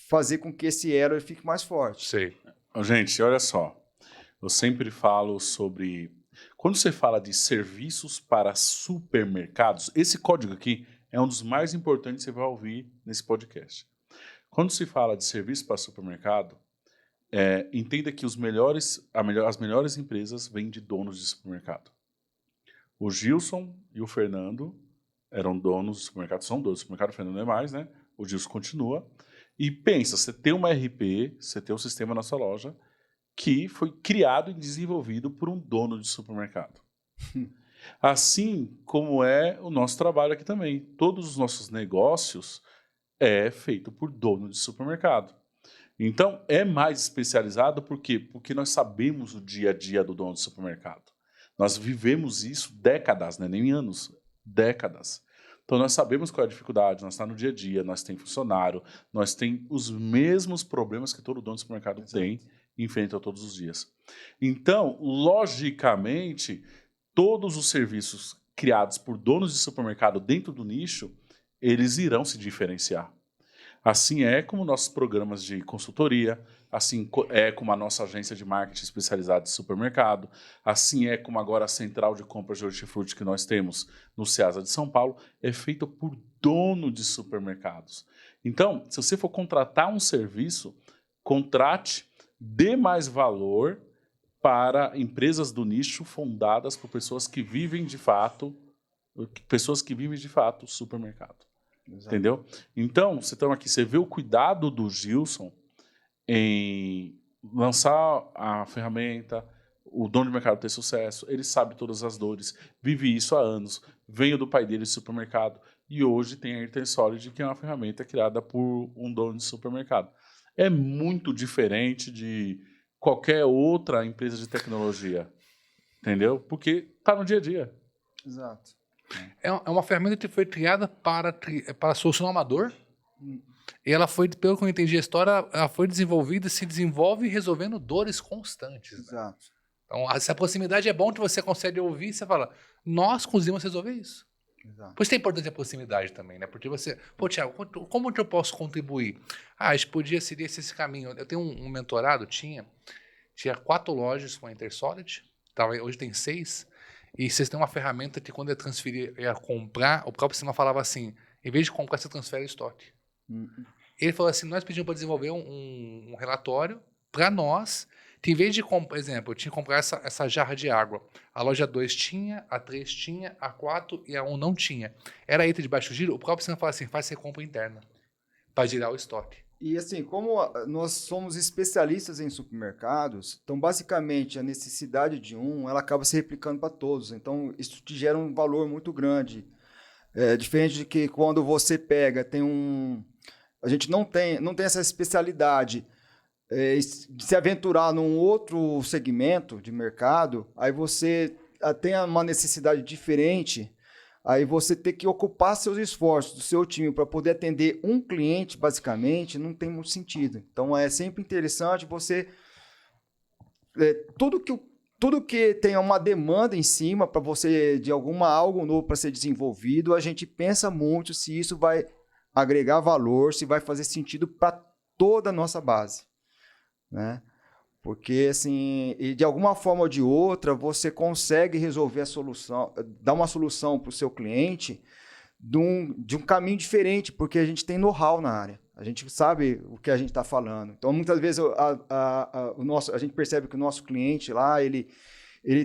fazer com que esse elo fique mais forte. Sei. Gente, olha só. Eu sempre falo sobre... Quando você fala de serviços para supermercados, esse código aqui é um dos mais importantes que você vai ouvir nesse podcast. Quando se fala de serviço para supermercado, entenda que as melhores empresas vêm de donos de supermercado. O Gilson e o Fernando eram donos do supermercado, são donos do supermercado, o Fernando não é mais, né? O Gilson continua. E pensa, você tem uma RP, você tem um sistema na sua loja que foi criado e desenvolvido por um dono de supermercado. Assim como é o nosso trabalho aqui também. Todos os nossos negócios é feito por dono de supermercado. Então, é mais especializado por quê? Porque nós sabemos o dia a dia do dono de supermercado. Nós vivemos isso décadas, né? Nem anos, décadas. Então, nós sabemos qual é a dificuldade, nós estamos no dia a dia, nós temos funcionário, nós temos os mesmos problemas que todo dono de supermercado tem e enfrenta todos os dias. Então, logicamente, todos os serviços criados por donos de supermercado dentro do nicho, eles irão se diferenciar. Assim é como nossos programas de consultoria, assim é como a nossa agência de marketing especializada de supermercado, assim é como agora a central de compras de hortifruti que nós temos no Ceasa de São Paulo, é feita por dono de supermercados. Então, se você for contratar um serviço, contrate, dê mais valor para empresas do nicho fundadas por pessoas que vivem de fato supermercado. Exato. Entendeu? Então, você vê o cuidado do Gilson em lançar a ferramenta, o dono de mercado ter sucesso, ele sabe todas as dores, vive isso há anos, veio do pai dele de supermercado e hoje tem a Intersolid, que é uma ferramenta criada por um dono de supermercado. É muito diferente de qualquer outra empresa de tecnologia, entendeu? Porque está no dia a dia. Exato. É uma ferramenta que foi criada para solucionar uma dor. E ela foi, pelo que eu entendi a história, ela foi desenvolvida, se desenvolve resolvendo dores constantes. Exato. Né? Então, se a proximidade é bom que você consegue ouvir, e você fala, nós conseguimos resolver isso. Exato. Por isso é importante a proximidade também, né? Porque você, Thiago, como que eu posso contribuir? Acho que podia ser esse caminho. Eu tenho um mentorado, tinha 4 lojas com a Intersolid, hoje tem 6. E vocês têm uma ferramenta que, quando eu transferir, ia comprar, o próprio sistema falava assim, em vez de comprar, você transfere o estoque. Ele falou assim, nós pedimos para desenvolver um relatório para nós, que em vez de, por exemplo, eu tinha que comprar essa jarra de água. A loja 2 tinha, a 3 tinha, a 4 e a 1 não tinha. Era item de baixo giro, o próprio sistema falava assim, faz recompra interna, para girar o estoque. E assim, como nós somos especialistas em supermercados, então basicamente a necessidade de ela acaba se replicando para todos. Então isso te gera um valor muito grande. Diferente de que quando você pega, a gente não tem essa especialidade de se aventurar num outro segmento de mercado, aí você tem uma necessidade diferente. Aí você ter que ocupar seus esforços do seu time para poder atender um cliente, basicamente, não tem muito sentido. Então, é sempre interessante você... Tudo que tenha uma demanda em cima para você, de algo novo para ser desenvolvido, a gente pensa muito se isso vai agregar valor, se vai fazer sentido para toda a nossa base. né? Porque, assim, e de alguma forma ou de outra, você consegue resolver a solução, dar uma solução para o seu cliente de um caminho diferente, porque a gente tem know-how na área. A gente sabe o que a gente está falando. Então, muitas vezes, a gente percebe que o nosso cliente lá, ele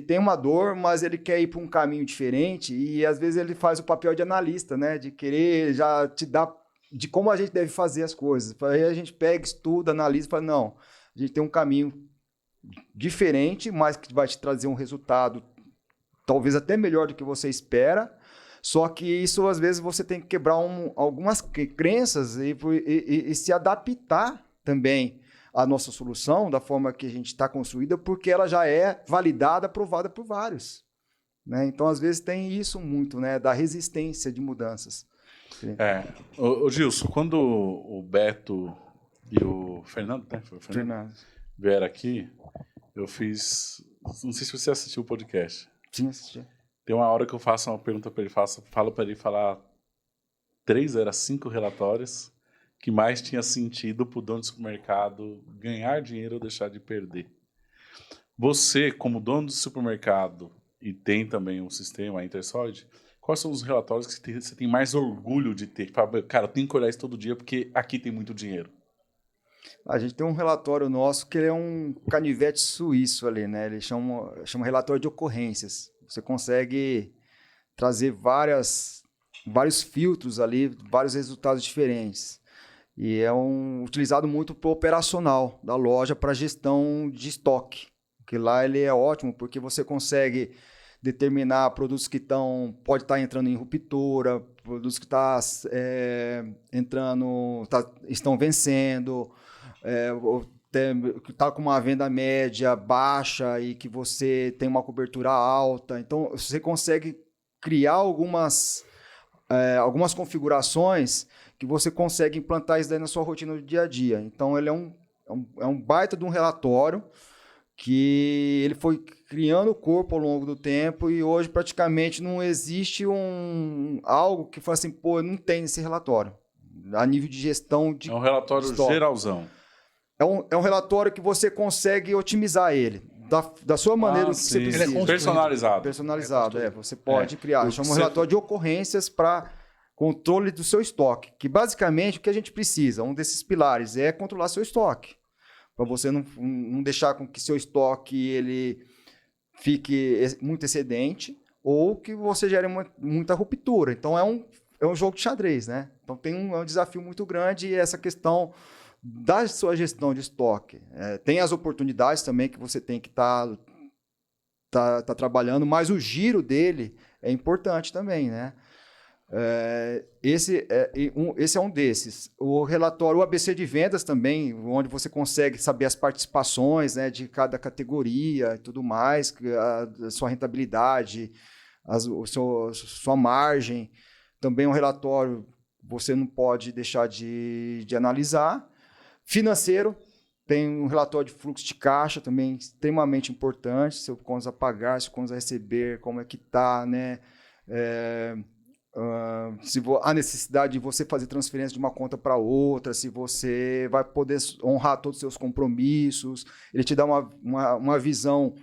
tem uma dor, mas ele quer ir para um caminho diferente e, às vezes, ele faz o papel de analista, né? De querer já te dar de como a gente deve fazer as coisas. Aí a gente pega, estuda, analisa e fala, não, a gente tem um caminho diferente, mas que vai te trazer um resultado talvez até melhor do que você espera, só que isso, às vezes, você tem que quebrar algumas crenças e se adaptar também à nossa solução, da forma que a gente está construída, porque ela já é validada, aprovada por vários. Né? Então, às vezes, tem isso muito, né? Da resistência de mudanças. Ô Gilson, quando o Beto e o Fernando, né? Foi o Fernando vieram aqui, eu fiz... Não sei se você assistiu o podcast. Sim, assisti. Tem uma hora que eu faço uma pergunta para ele, falo para ele falar 5 relatórios que mais tinha sentido para o dono do supermercado ganhar dinheiro ou deixar de perder. Você, como dono do supermercado, e tem também um sistema, a Intersolid, quais são os relatórios que você tem mais orgulho de ter? Cara, eu tenho que olhar isso todo dia porque aqui tem muito dinheiro. A gente tem um relatório nosso que ele é um canivete suíço ali, né? Ele chama relatório de ocorrências. Você consegue trazer vários filtros ali, vários resultados diferentes. E é utilizado muito para o operacional da loja, para gestão de estoque. Porque lá ele é ótimo, porque você consegue determinar produtos que pode estar entrando em ruptura, produtos que estão vencendo, que está com uma venda média baixa e que você tem uma cobertura alta. Então, você consegue criar algumas configurações que você consegue implantar isso daí na sua rotina do dia a dia. Então, ele é um baita de um relatório que ele foi criando o corpo ao longo do tempo e hoje praticamente não existe algo que fala assim, pô, não tem esse relatório. A nível de gestão de... É um relatório geralzão. É um relatório que você consegue otimizar ele da sua maneira que você precisa. Ele é personalizado. Personalizado, você pode criar. Chama um relatório de ocorrências para controle do seu estoque, que basicamente o que a gente precisa, um desses pilares, é controlar seu estoque. Para você não deixar com que seu estoque ele fique muito excedente ou que você gere muita ruptura. Então, é um jogo de xadrez, né? Então, tem um desafio muito grande e essa questão da sua gestão de estoque. Tem as oportunidades também que você tem que tá trabalhando, mas o giro dele é importante também, né? Esse é um desses. O relatório, o ABC de vendas também, onde você consegue saber as participações, né, de cada categoria e tudo mais, a sua rentabilidade, sua margem. Também é um relatório que você não pode deixar de analisar. Financeiro, tem um relatório de fluxo de caixa também extremamente importante, seu contas a pagar, seu contas a receber, como é que está, né? Se a necessidade de você fazer transferência de uma conta para outra, se você vai poder honrar todos os seus compromissos, ele te dá uma visão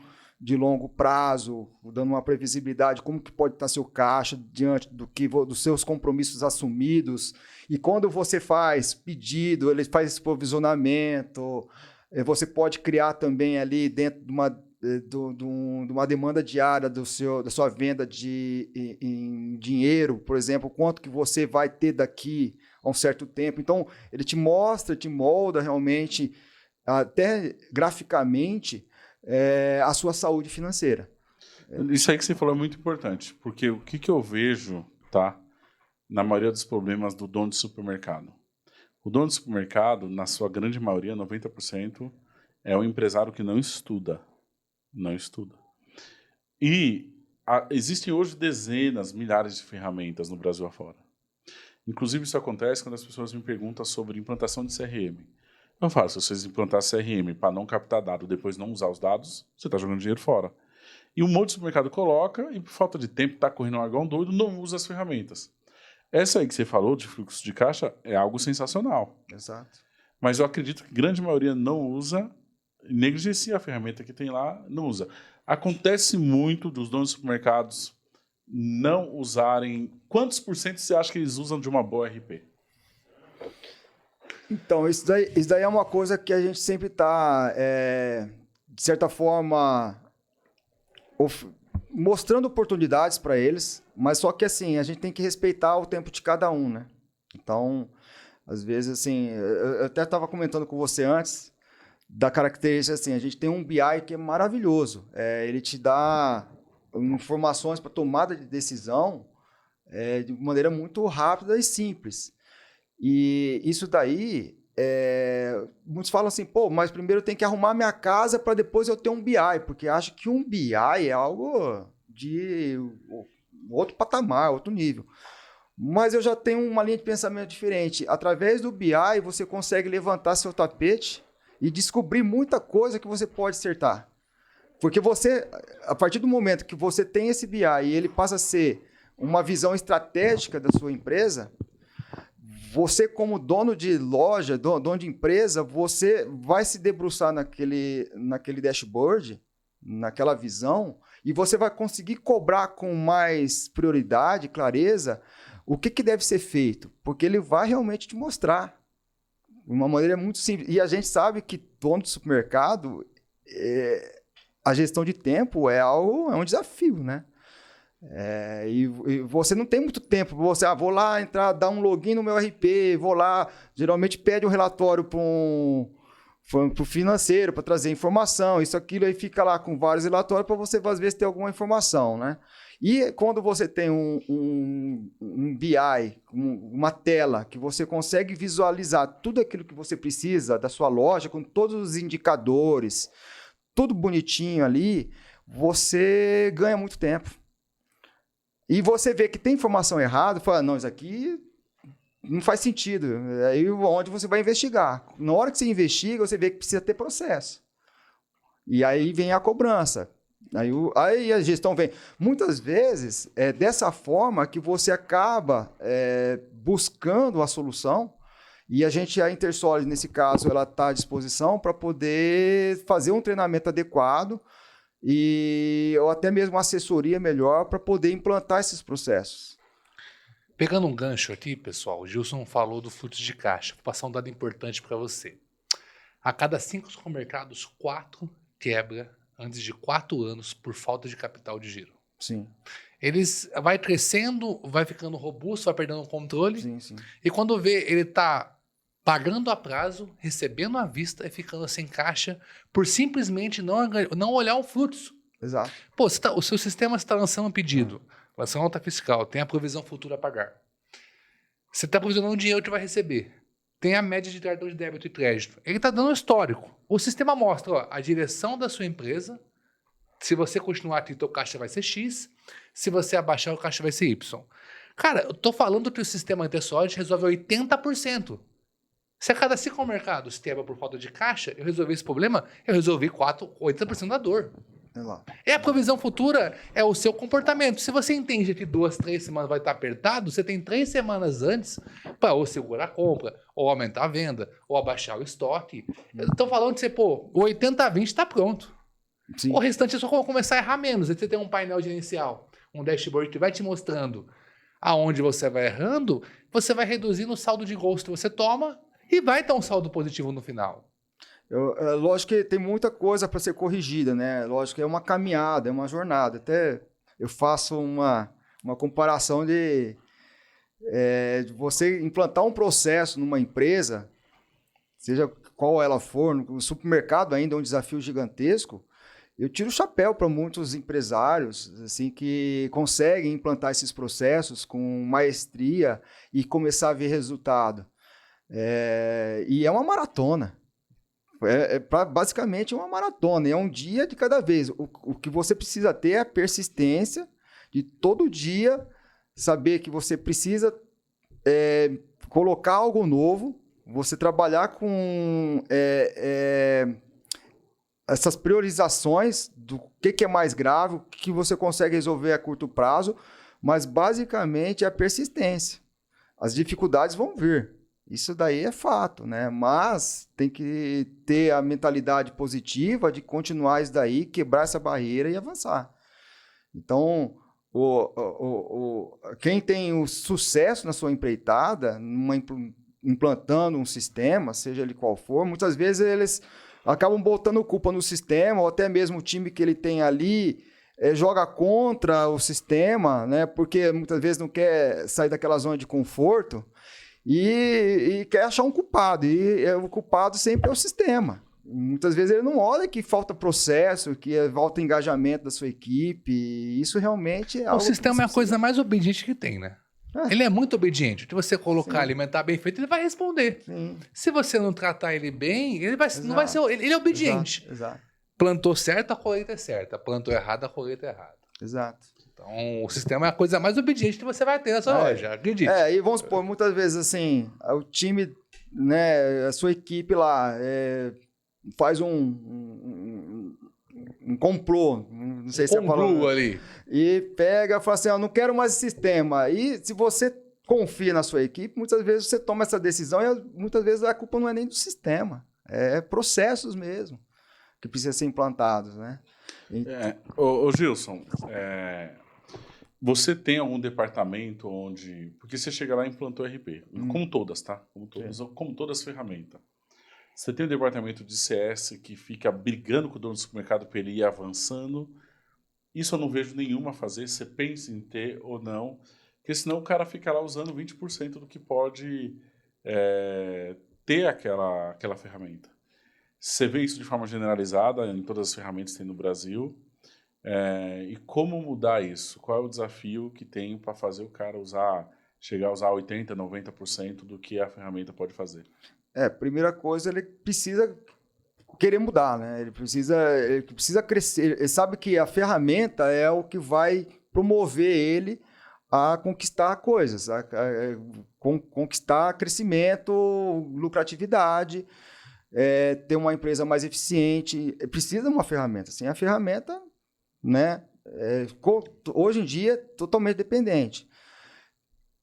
de longo prazo, dando uma previsibilidade, como que pode estar seu caixa diante dos seus compromissos assumidos. E quando você faz pedido, ele faz esse provisionamento, você pode criar também ali dentro de uma demanda diária da sua venda em dinheiro, por exemplo, quanto que você vai ter daqui a um certo tempo. Então, ele te molda realmente, até graficamente, a sua saúde financeira. Isso aí que você falou é muito importante, porque o que eu vejo, tá, na maioria dos problemas do dono de supermercado? O dono de supermercado, na sua grande maioria, 90%, é um empresário que não estuda. Não estuda. E existem hoje dezenas, milhares de ferramentas no Brasil afora. Inclusive, isso acontece quando as pessoas me perguntam sobre implantação de CRM. Eu falo, se vocês implantarem CRM para não captar dados, depois não usar os dados, você está jogando dinheiro fora. E um monte de supermercado coloca e, por falta de tempo, está correndo um argão doido, não usa as ferramentas. Essa aí que você falou, de fluxo de caixa, é algo sensacional. Exato. Mas eu acredito que a grande maioria não usa negligencia a ferramenta que tem lá, não usa. Acontece muito dos donos de supermercados não usarem... Quantos por cento você acha que eles usam de uma boa RP? Então, isso daí é uma coisa que a gente sempre está, de certa forma, mostrando oportunidades para eles, mas só que assim, a gente tem que respeitar o tempo de cada um, né? Então, às vezes, assim, eu até estava comentando com você antes da característica, assim, a gente tem um BI que é maravilhoso, ele te dá informações para tomada de decisão de maneira muito rápida e simples. E isso daí, muitos falam assim, pô, mas primeiro eu tenho que arrumar minha casa para depois eu ter um BI, porque acho que um BI é algo de outro patamar, outro nível. Mas eu já tenho uma linha de pensamento diferente. Através do BI, você consegue levantar seu tapete e descobrir muita coisa que você pode acertar. Porque você, a partir do momento que você tem esse BI e ele passa a ser uma visão estratégica da sua empresa, você como dono de loja, dono de empresa, você vai se debruçar naquele dashboard, naquela visão, e você vai conseguir cobrar com mais prioridade, clareza, o que deve ser feito. Porque ele vai realmente te mostrar. De uma maneira muito simples. E a gente sabe que dono de supermercado, a gestão de tempo é um desafio, né? E você não tem muito tempo. Você, vou lá entrar, dar um login no meu RP, vou lá, geralmente pede um relatório para o financeiro, para trazer informação, isso, aquilo, aí fica lá com vários relatórios para você, às vezes, ter alguma informação, né? E quando você tem um BI, uma tela, que você consegue visualizar tudo aquilo que você precisa da sua loja, com todos os indicadores, tudo bonitinho ali, você ganha muito tempo. E você vê que tem informação errada, fala, não, isso aqui não faz sentido. Aí onde você vai investigar. Na hora que você investiga, você vê que precisa ter processo. E aí vem a cobrança. Aí a gestão vem. Muitas vezes, é dessa forma que você acaba buscando a solução, e a Intersolid, nesse caso, ela está à disposição para poder fazer um treinamento adequado ou até mesmo uma assessoria melhor para poder implantar esses processos. Pegando um gancho aqui, pessoal, o Gilson falou do fluxo de caixa. Vou passar um dado importante para você. A cada 5 supermercados, 4 quebra antes de 4 anos por falta de capital de giro. Sim. Eles vai crescendo, vai ficando robusto, vai perdendo o controle. Sim, sim. E quando vê, ele está pagando a prazo, recebendo à vista e ficando sem caixa por simplesmente não olhar o fluxo. Exato. Pô, o seu sistema está lançando um pedido, lançando nota fiscal, tem a provisão futura a pagar. Você está provisionando o dinheiro que vai receber. Tem a média de cartão de débito e crédito. Ele está dando um histórico. O sistema mostra a direção da sua empresa. Se você continuar aqui, o caixa vai ser X. Se você abaixar, o caixa vai ser Y. Cara, eu estou falando que o sistema Intersolid resolve 80%. Se a cada 5 mercados quebra por falta de caixa, eu resolvi esse problema, eu resolvi 80% da dor. A provisão futura é o seu comportamento. Se você entende que 2, 3 semanas vai estar apertado, você tem 3 semanas antes para ou segurar a compra, ou aumentar a venda, ou abaixar o estoque. Eu estou falando que você, o 80-20 está pronto. Sim. O restante é só começar a errar menos. Você tem um painel gerencial, um dashboard que vai te mostrando aonde você vai errando, você vai reduzindo o saldo de gols que você toma e vai ter um saldo positivo no final. Lógico que tem muita coisa para ser corrigida, né? Lógico que é uma caminhada, é uma jornada. Até eu faço uma comparação de você implantar um processo numa empresa, seja qual ela for, no supermercado ainda é um desafio gigantesco. Eu tiro o chapéu para muitos empresários assim, que conseguem implantar esses processos com maestria e começar a ver resultado. E é uma maratona. Basicamente uma maratona, é um dia de cada vez. O que você precisa ter é a persistência de todo dia saber que você precisa colocar algo novo, você trabalhar com essas priorizações do que é mais grave, o que você consegue resolver a curto prazo, mas basicamente é a persistência. As dificuldades vão vir. Isso daí é fato, né? Mas tem que ter a mentalidade positiva de continuar isso daí, quebrar essa barreira e avançar. Então, quem tem o sucesso na sua empreitada, implantando um sistema, seja ele qual for, muitas vezes eles acabam botando culpa no sistema, ou até mesmo o time que ele tem ali joga contra o sistema, né? Porque muitas vezes não quer sair daquela zona de conforto e quer achar um culpado. E o culpado sempre é o sistema. Muitas vezes ele não olha que falta processo, que falta engajamento da sua equipe. E isso realmente é algo. O sistema é a coisa mais obediente que tem, né? Ele é muito obediente. Se você colocar, alimentar bem feito, ele vai responder. Sim. Se você não tratar ele bem, ele não vai ser. Ele é obediente. Exato. Plantou certo, a colheita é certa. Plantou errado, a colheita é errada. Exato. Então, o sistema é a coisa mais obediente que você vai ter na sua loja, acredite. E vamos supor, muitas vezes assim, o time, né, a sua equipe lá faz um complô, não sei se é a palavra, ali. e pega e fala assim, não quero mais esse sistema. E se você confia na sua equipe, muitas vezes você toma essa decisão e muitas vezes a culpa não é nem do sistema, é processos mesmo que precisam ser implantados, né? Ô Gilson, você tem algum departamento onde... Porque você chega lá e implantou RP, como todas, tá? Como todas as ferramentas. Você tem um departamento de CS que fica brigando com o dono do supermercado para ele ir avançando. Isso eu não vejo nenhuma fazer. Você pensa em ter ou não. Porque senão o cara fica lá usando 20% do que pode ter aquela ferramenta. Você vê isso de forma generalizada em todas as ferramentas que tem no Brasil. E como mudar isso? Qual é o desafio que tem para fazer o cara chegar a usar 80%, 90% do que a ferramenta pode fazer? Primeira coisa, ele precisa querer mudar, né? Ele precisa crescer. Ele sabe que a ferramenta é o que vai promover ele a conquistar coisas, a conquistar crescimento, lucratividade, ter uma empresa mais eficiente. Precisa de uma ferramenta. Sem a ferramenta, né? Hoje em dia, totalmente dependente.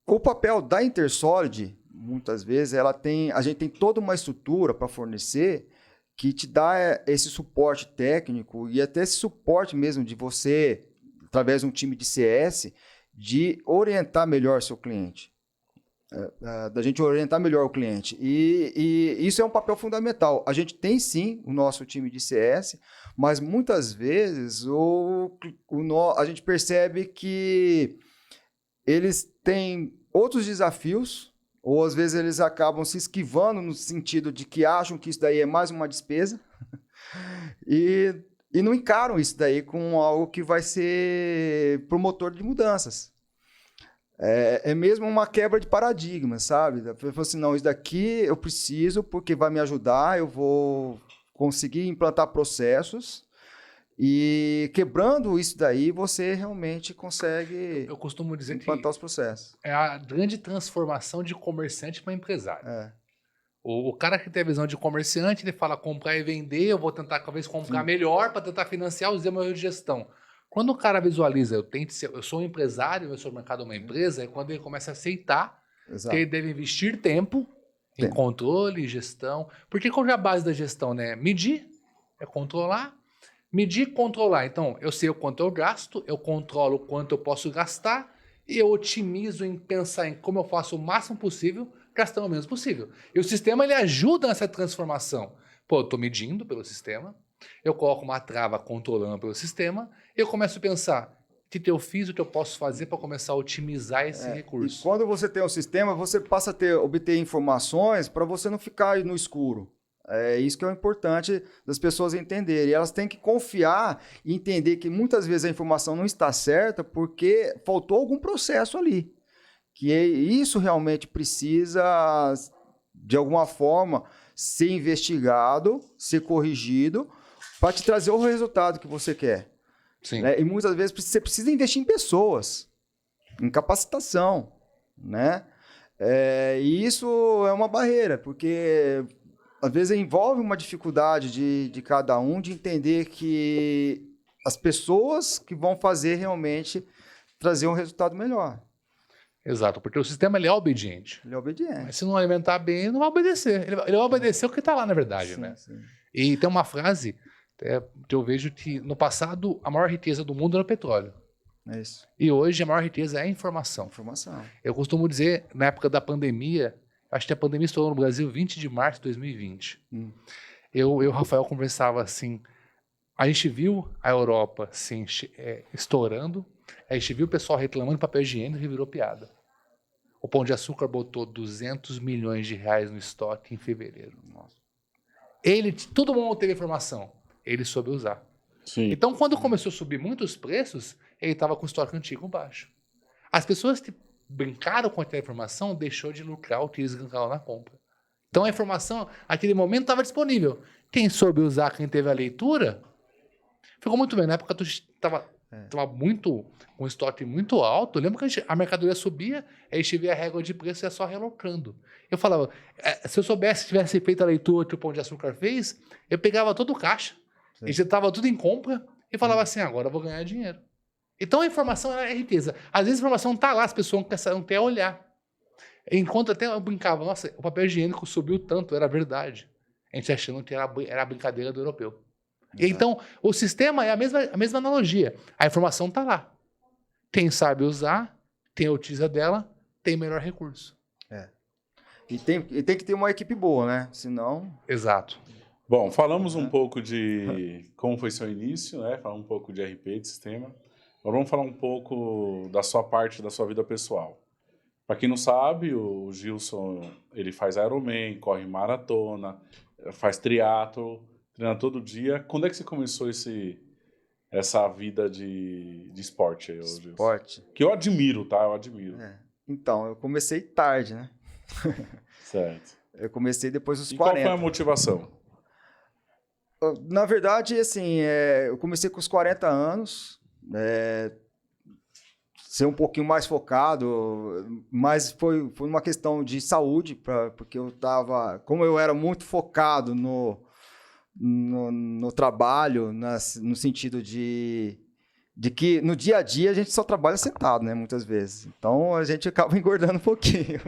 O papel da Intersolid, muitas vezes, a gente tem toda uma estrutura para fornecer que te dá esse suporte técnico e até esse suporte mesmo de você, através de um time de CS, de orientar melhor seu cliente. Da gente orientar melhor o cliente. E isso é um papel fundamental. A gente tem, sim, o nosso time de CS, mas muitas vezes a gente percebe que eles têm outros desafios, ou às vezes eles acabam se esquivando no sentido de que acham que isso daí é mais uma despesa e não encaram isso daí com algo que vai ser promotor de mudanças. É mesmo uma quebra de paradigma, sabe? Eu falo assim, não, isso daqui eu preciso porque vai me ajudar, eu vou conseguir implantar processos e quebrando isso daí, você realmente consegue eu costumo dizer implantar os processos. É a grande transformação de comerciante para empresário. O cara que tem a visão de comerciante, ele fala comprar e vender, eu vou tentar talvez comprar melhor para tentar financiar os erros de gestão. Quando o cara visualiza, eu sou um empresário, eu sou no mercado de uma empresa, é quando ele começa a aceitar que ele deve investir tempo em controle, gestão. Porque qual é a base da gestão, né? Medir, controlar. Medir e controlar. Então, eu sei o quanto eu gasto, eu controlo o quanto eu posso gastar e eu otimizo em pensar em como eu faço o máximo possível, gastando o menos possível. E o sistema, ele ajuda nessa transformação. Eu estou medindo pelo sistema, eu coloco uma trava controlando pelo sistema e eu começo a pensar o que eu fiz, o que eu posso fazer para começar a otimizar esse recurso. E quando você tem um sistema, você passa a obter informações para você não ficar no escuro. É isso que é o importante das pessoas entenderem. E elas têm que confiar e entender que muitas vezes a informação não está certa porque faltou algum processo ali. Que isso realmente precisa, de alguma forma, ser investigado, ser corrigido, para te trazer o resultado que você quer. Sim. Né? E muitas vezes você precisa investir em pessoas, em capacitação. Né? E isso é uma barreira, porque às vezes envolve uma dificuldade de cada um de entender que as pessoas que vão fazer realmente trazer um resultado melhor. Exato, porque o sistema ele é obediente. Ele é obediente. Mas se não alimentar bem, ele não vai obedecer. Ele vai obedecer o que está lá, na verdade, Sim, né? sim. E tem uma frase que eu vejo que no passado a maior riqueza do mundo era o petróleo. É isso. E hoje a maior riqueza é a informação. Informação. Eu costumo dizer, na época da pandemia, acho que a pandemia estourou no Brasil 20 de março de 2020. Eu e o Rafael conversava assim, a gente viu a Europa assim, estourando, a gente viu o pessoal reclamando de papel higiênico e virou piada. O Pão de Açúcar botou 200 milhões de reais no estoque em fevereiro. Nossa. Todo mundo teve informação, ele soube usar. Sim. Então, quando começou a subir muitos preços, ele estava com o estoque antigo baixo. As pessoas que brincaram com aquela informação deixou de lucrar o que eles ganharam na compra. Então, a informação, naquele momento, estava disponível. Quem soube usar, quem teve a leitura, ficou muito bem. Na época, estava muito com um estoque muito alto. Eu lembro que a mercadoria subia, aí a gente via a régua de preço e ia só relocando. Eu falava, se eu soubesse, tivesse feito a leitura que o Pão de Açúcar fez, eu pegava todo o caixa, injetava tudo em compra e falava assim, agora eu vou ganhar dinheiro. Então a informação é riqueza. Às vezes a informação está lá, as pessoas não querem olhar. Enquanto até eu brincava, nossa, o papel higiênico subiu tanto, era verdade. A gente achando que era a brincadeira do europeu. E então, o sistema é a mesma analogia. A informação está lá. Quem sabe usar, quem utiliza dela, tem melhor recurso. E tem que ter uma equipe boa, né? Senão... Exato. Bom, falamos um pouco de como foi seu início, né? Falamos um pouco de RP, de sistema. Agora vamos falar um pouco da sua parte, da sua vida pessoal. Para quem não sabe, o Gilson, ele faz Ironman, corre maratona, faz triatlo, treina todo dia. Quando é que você começou essa vida de esporte aí, Gilson? Esporte. Que eu admiro, tá? Eu admiro. Então, eu comecei tarde, né? Certo. Eu comecei depois dos E 40. qual foi a motivação? Na verdade, assim, eu comecei com os 40 anos, ser um pouquinho mais focado, mas foi uma questão de saúde, porque como eu era muito focado no trabalho, no sentido de que no dia a dia a gente só trabalha sentado, né, muitas vezes. Então a gente acaba engordando um pouquinho.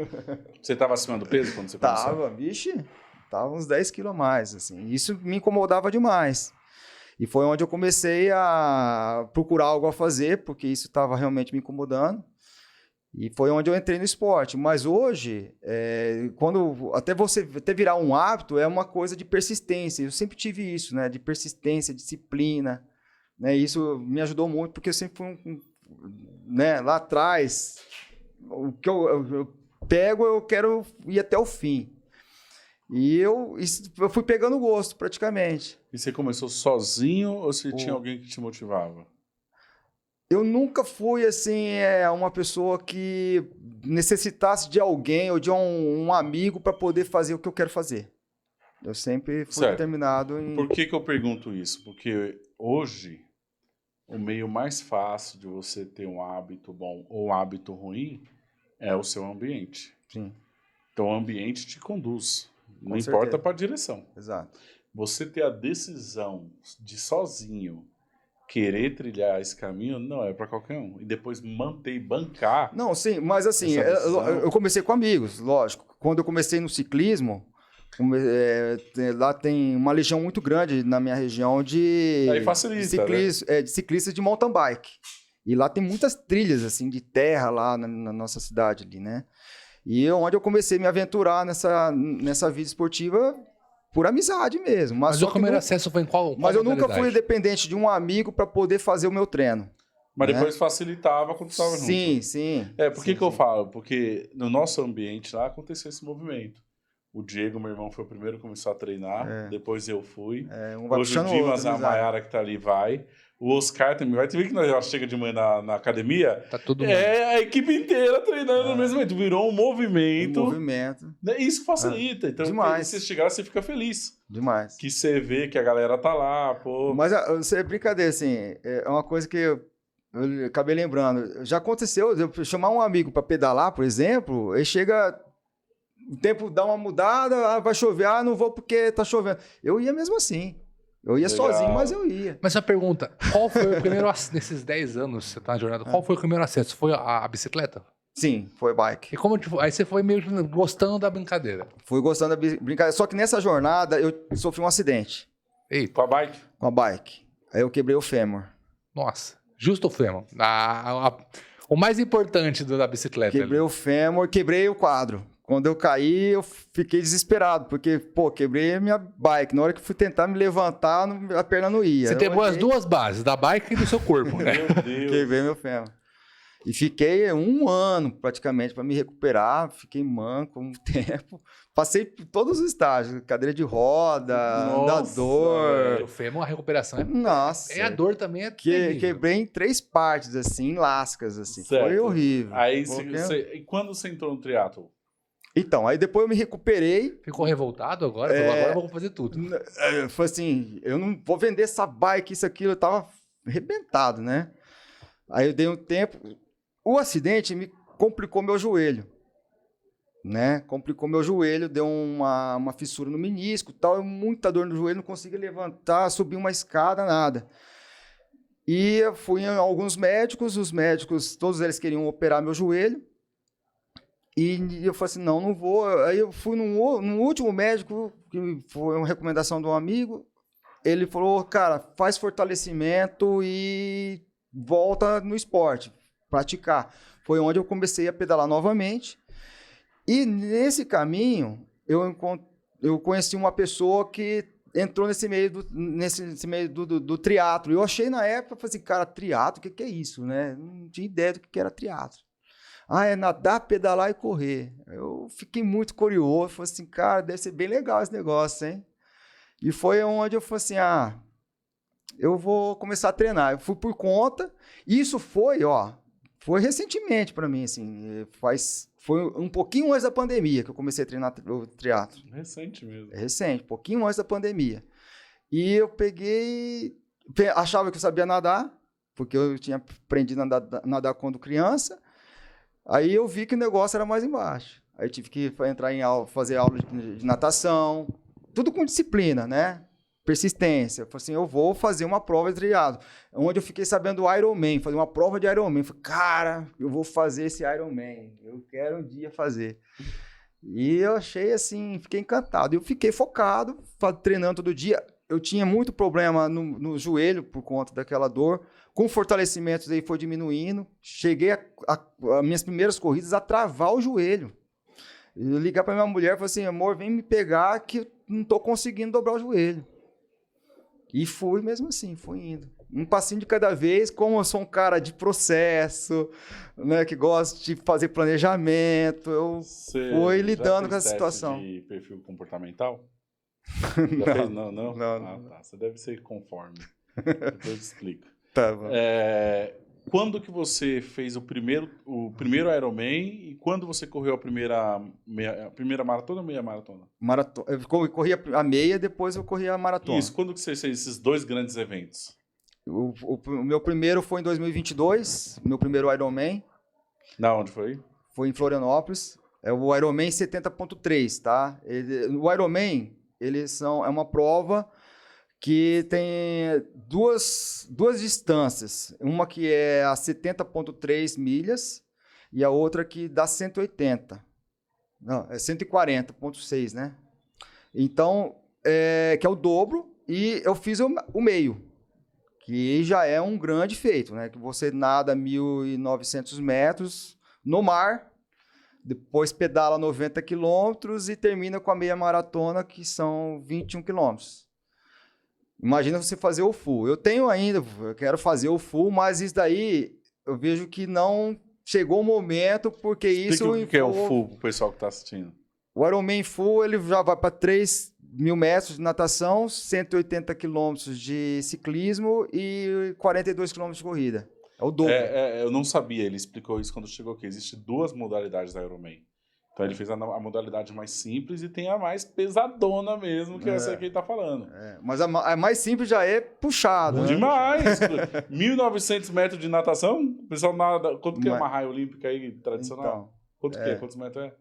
Você estava acima do peso quando você começou? Tava, vixe, tava uns 10 quilos a mais, assim. Isso me incomodava demais. E foi onde eu comecei a procurar algo a fazer, porque isso estava realmente me incomodando. E foi onde eu entrei no esporte. Mas hoje, até virar um hábito, é uma coisa de persistência. Eu sempre tive isso, né? De persistência, disciplina. Né? Isso me ajudou muito, porque eu sempre fui né? Lá atrás, o que eu pego, eu quero ir até o fim. E eu fui pegando gosto, praticamente. E você começou sozinho ou você tinha alguém que te motivava? Eu nunca fui, assim, uma pessoa que necessitasse de alguém ou de um amigo para poder fazer o que eu quero fazer. Eu sempre fui determinado em... Por que eu pergunto isso? Porque hoje, o meio mais fácil de você ter um hábito bom ou um hábito ruim é o seu ambiente. Sim. Então, o ambiente te conduz. Não certeza. Importa para a direção. Exato. Você ter a decisão de sozinho querer trilhar esse caminho, não é para qualquer um. E depois manter e bancar. Não, sim, mas assim, eu comecei com amigos, lógico. Quando eu comecei no ciclismo, lá tem uma legião muito grande na minha região de ciclistas de mountain bike. E lá tem muitas trilhas assim de terra lá na nossa cidade ali, né? E onde eu comecei a me aventurar nessa vida esportiva por amizade mesmo. Mas o primeiro acesso foi em qual Mas eu nunca fui dependente de um amigo para poder fazer o meu treino. Mas depois facilitava quando estava junto. Sim. Por que eu falo? Porque no nosso ambiente lá aconteceu esse movimento. O Diego, meu irmão, foi o primeiro que começou a treinar. Depois eu fui. Hoje o Dimas, a Mayara que tá ali, vai. O Oscar também vai. Tu vê que nós já chega de manhã na academia? Tá todo mundo. A equipe inteira treinando no mesmo momento. Virou um movimento. Isso facilita. Então, demais. Se você chegar, você fica feliz. Demais. Que você vê que a galera tá lá, pô. Mas você é brincadeira, assim. É uma coisa que eu acabei lembrando. Já aconteceu, eu chamar um amigo para pedalar, por exemplo, aí chega... O tempo dá uma mudada, vai chover, não vou porque tá chovendo. Eu ia mesmo assim. Eu ia sozinho, mas eu ia. Mas a pergunta, qual foi o primeiro, nesses 10 anos que você tá na jornada, qual foi o primeiro acesso? Foi a bicicleta? Sim, foi bike. E como tipo, aí você foi meio que gostando da brincadeira. Fui gostando da brincadeira. Só que nessa jornada eu sofri um acidente Eita, Com a bike? com a bike. Aí eu quebrei o fêmur. nossa. Justo o fêmur. O mais importante da bicicleta. Quebrei o fêmur, quebrei o quadro. Quando eu caí, eu fiquei desesperado, porque, pô, quebrei a minha bike. Na hora que fui tentar me levantar, a perna não ia. Você quebrou as duas bases, da bike e do seu corpo, né? Meu Deus. Quebrei meu fêmur. E fiquei 1 ano, praticamente, para me recuperar. Fiquei manco um tempo. Passei por todos os estágios. Cadeira de roda, Nossa, andador. O fêmur, a recuperação é... Nossa. a dor também é terrível. Quebrei em 3 partes, assim, em lascas, assim. Foi Certo. horrível. Aí, Porque- e quando você entrou no triatlo? Então, aí depois eu me recuperei. Ficou revoltado agora? Falou, agora eu vou fazer tudo. Foi assim, eu não vou vender essa bike, isso, aquilo. Eu tava arrebentado, né? Aí eu dei um tempo. O acidente me complicou meu joelho, né? Complicou meu joelho, deu uma fissura no menisco, tal, muita dor no joelho, não conseguia levantar, subir uma escada, nada. E eu fui em alguns médicos, os médicos, todos eles queriam operar meu joelho. E eu falei assim, não vou. Aí eu fui num último médico, que foi uma recomendação de um amigo. Ele falou, cara, faz fortalecimento e volta no esporte, praticar. Foi onde eu comecei a pedalar novamente. E nesse caminho, eu conheci uma pessoa que entrou nesse meio do triatlo. Eu achei na época, eu falei assim, cara, triatlo, o que é isso, né? Não tinha ideia do que era triatlo. Ah, é nadar, pedalar e correr. Eu fiquei muito curioso, falei assim, cara, deve ser bem legal esse negócio, hein? E foi onde eu falei assim, eu vou começar a treinar. Eu fui por conta, isso foi recentemente para mim, assim, foi um pouquinho antes da pandemia que eu comecei a treinar o triatlo. Recente mesmo. É recente, um pouquinho antes da pandemia. E eu achava que eu sabia nadar, porque eu tinha aprendido a nadar quando criança. Aí eu vi que o negócio era mais embaixo. Aí tive que entrar em aula, fazer aula de natação, tudo com disciplina, né? Persistência. Eu falei assim, eu vou fazer uma prova de triatlo. Onde eu fiquei sabendo do Ironman, fazer uma prova de Ironman. Eu falei, cara, eu vou fazer esse Ironman. Eu quero um dia fazer. E eu achei assim, fiquei encantado. Eu fiquei focado, treinando todo dia. Eu tinha muito problema no joelho por conta daquela dor. Com fortalecimentos aí foi diminuindo. Cheguei a minhas primeiras corridas a travar o joelho. Eu ligar para minha mulher e falei assim, amor, vem me pegar que eu não estou conseguindo dobrar o joelho. E fui mesmo assim, fui indo. Um passinho de cada vez, como eu sou um cara de processo, né, que gosta de fazer planejamento, eu fui lidando com essa situação. De perfil comportamental? Não. Não. Ah, tá. Você deve ser conforme. Depois eu explico. Tá bom. Quando que você fez o primeiro Ironman e quando você correu a primeira maratona ou meia maratona? Maratona. Eu corri a meia, depois eu corri a maratona. Isso, quando que você fez esses 2 grandes eventos? O meu primeiro foi em 2022, meu primeiro Ironman. Da onde foi? Foi em Florianópolis. É o Ironman 70.3, tá? O Ironman, é uma prova que tem duas distâncias. Uma que é a 70.3 milhas e a outra que dá 180. Não, é 140.6, né? Então, que é o dobro, e eu fiz o meio, que já é um grande feito, né? Que você nada 1.900 metros no mar, depois pedala 90 quilômetros e termina com a meia maratona, que são 21 quilômetros. Imagina você fazer o full. Eu quero fazer o full, mas isso daí eu vejo que não chegou o momento, porque isso... Explica o que é o full para o pessoal que está assistindo. O Ironman full, ele já vai para 3.000 metros de natação, 180 quilômetros de ciclismo e 42 quilômetros de corrida. É o dobro. Eu não sabia, ele explicou isso quando chegou aqui. Existem 2 modalidades da Ironman. Então ele fez a modalidade mais simples e tem a mais pesadona mesmo, que é essa que ele tá falando. Mas a mais simples já é puxada. Né? Demais! 1.900 metros de natação? O pessoal nada. Quanto que é uma raia olímpica aí tradicional? Então, Quanto que é? Quantos metros é?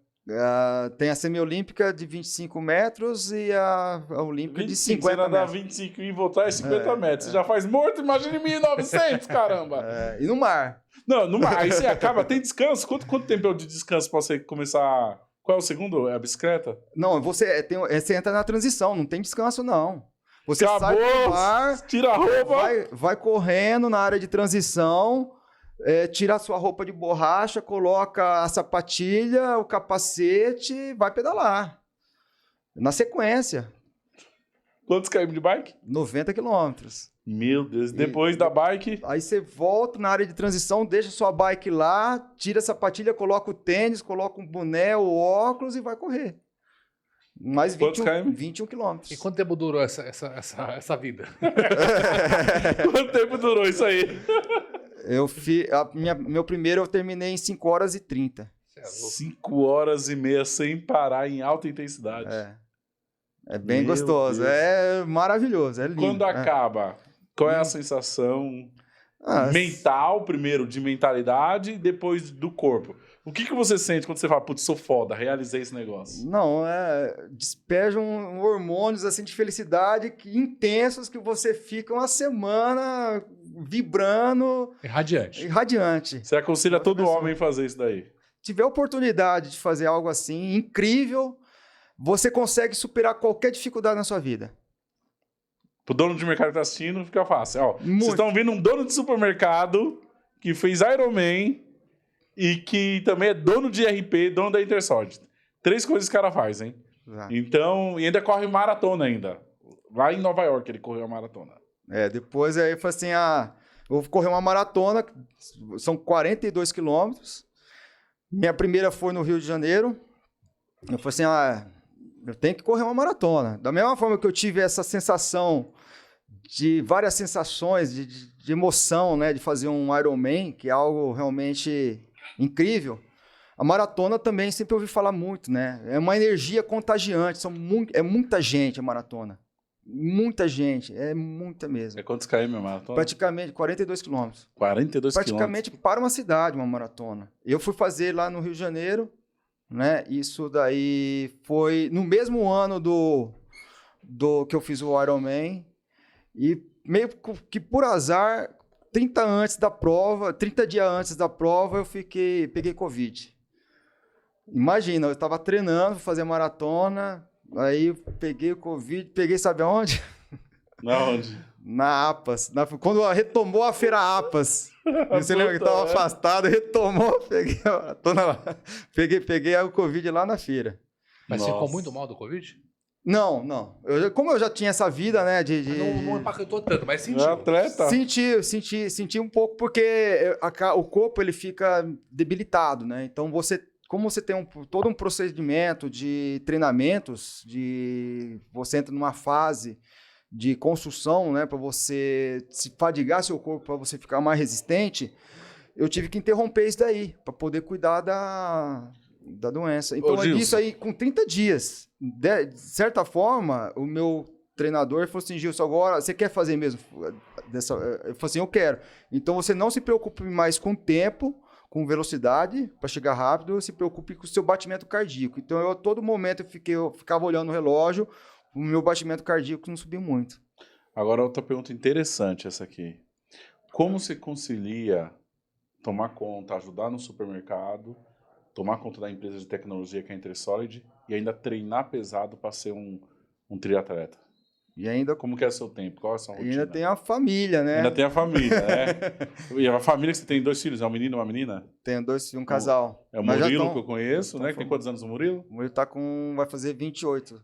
Tem a semiolímpica de 25 metros e a olímpica de 25, 50 você dá metros. 25 e voltar é 50 metros. Você já faz morto, imagina em 1900, caramba. E no mar. Não, aí você acaba, tem descanso? Quanto tempo é o de descanso pra você começar? Qual é o segundo? É a bicicleta? Não, você entra na transição, não tem descanso, não. Você Acabou, sai do mar, tira a roupa. vai correndo na área de transição, tira a sua roupa de borracha, coloca a sapatilha, o capacete e vai pedalar. Na sequência. Quantos km de bike? 90 quilômetros. Meu Deus, depois da bike... Aí você volta na área de transição, deixa sua bike lá, tira a sapatilha, coloca o tênis, coloca um boné, o óculos e vai correr. Mais 21 quilômetros. E quanto tempo durou essa vida? Quanto tempo durou isso aí? Meu primeiro eu terminei em 5 horas e 30. 5 horas e meia sem parar em alta intensidade. É bem Meu gostoso, Deus. é maravilhoso, é lindo. Quando acaba, qual é a sensação mental, primeiro, de mentalidade e depois do corpo? O que você sente quando você fala, putz, sou foda, realizei esse negócio? Não, despejam hormônios assim, de felicidade intensos que você fica uma semana vibrando. Irradiante. Você aconselha todo homem a fazer isso daí? Tiver oportunidade de fazer algo assim, incrível, você consegue superar qualquer dificuldade na sua vida. Pro dono de mercado que tá assistindo, fica fácil. Ó, Muito. vocês estão vendo um dono de supermercado que fez Ironman e que também é dono de RP, dono da Intersolid. 3 coisas que o cara faz, hein? Exato. Então, e ainda corre maratona ainda. Lá em Nova York ele correu a maratona. Depois aí eu falei assim, eu vou correr uma maratona, são 42 quilômetros. Minha primeira foi no Rio de Janeiro. Eu falei assim, eu tenho que correr uma maratona. Da mesma forma que eu tive essa sensação de várias sensações de emoção, né, de fazer um Ironman, que é algo realmente incrível. A maratona também sempre ouvi falar muito, né? É uma energia contagiante, é muita gente a maratona. Muita gente, é muita mesmo. É quantos km a maratona? Praticamente 42 quilômetros. 42 Praticamente para uma cidade, uma maratona. Eu fui fazer lá no Rio de Janeiro, né? Isso daí foi no mesmo ano do que eu fiz o Ironman. E meio que por azar, 30 dias antes da prova, eu peguei Covid. Imagina, eu estava treinando, fazer maratona, aí peguei o Covid, sabe aonde? Na onde? Na APAS. Quando retomou a feira APAS. Você lembra que estava afastado, retomou, peguei o Covid lá na feira. Mas ficou muito mal do Covid? Não. Como eu já tinha essa vida, né? Não impactou tanto, mas sentiu. Atleta? Senti um pouco, porque o corpo ele fica debilitado, né? Então, como você tem todo um procedimento de treinamentos, você entra numa fase de construção, né? Para você se fadigar seu corpo, para você ficar mais resistente, eu tive que interromper isso daí, para poder cuidar da doença. Então, isso aí, com 30 dias, de certa forma, o meu treinador falou assim, Gilson, agora, você quer fazer mesmo? Eu falei assim, eu quero. Então, você não se preocupe mais com o tempo, com velocidade, para chegar rápido, se preocupe com o seu batimento cardíaco. Então, a todo momento, eu ficava olhando o relógio, o meu batimento cardíaco não subiu muito. Agora, outra pergunta interessante essa aqui. Como você concilia tomar conta, ajudar no supermercado, tomar conta da empresa de tecnologia que é a Intersolid e ainda treinar pesado para ser um triatleta? E ainda... Como que é o seu tempo? Qual é a sua rotina? Ainda tem a família, né? Ainda tem a família, né? E a família que você tem 2 filhos, é um menino e uma menina? Tenho um casal. É o Murilo que eu conheço, né? Tem quantos anos o Murilo? O Murilo vai fazer 28.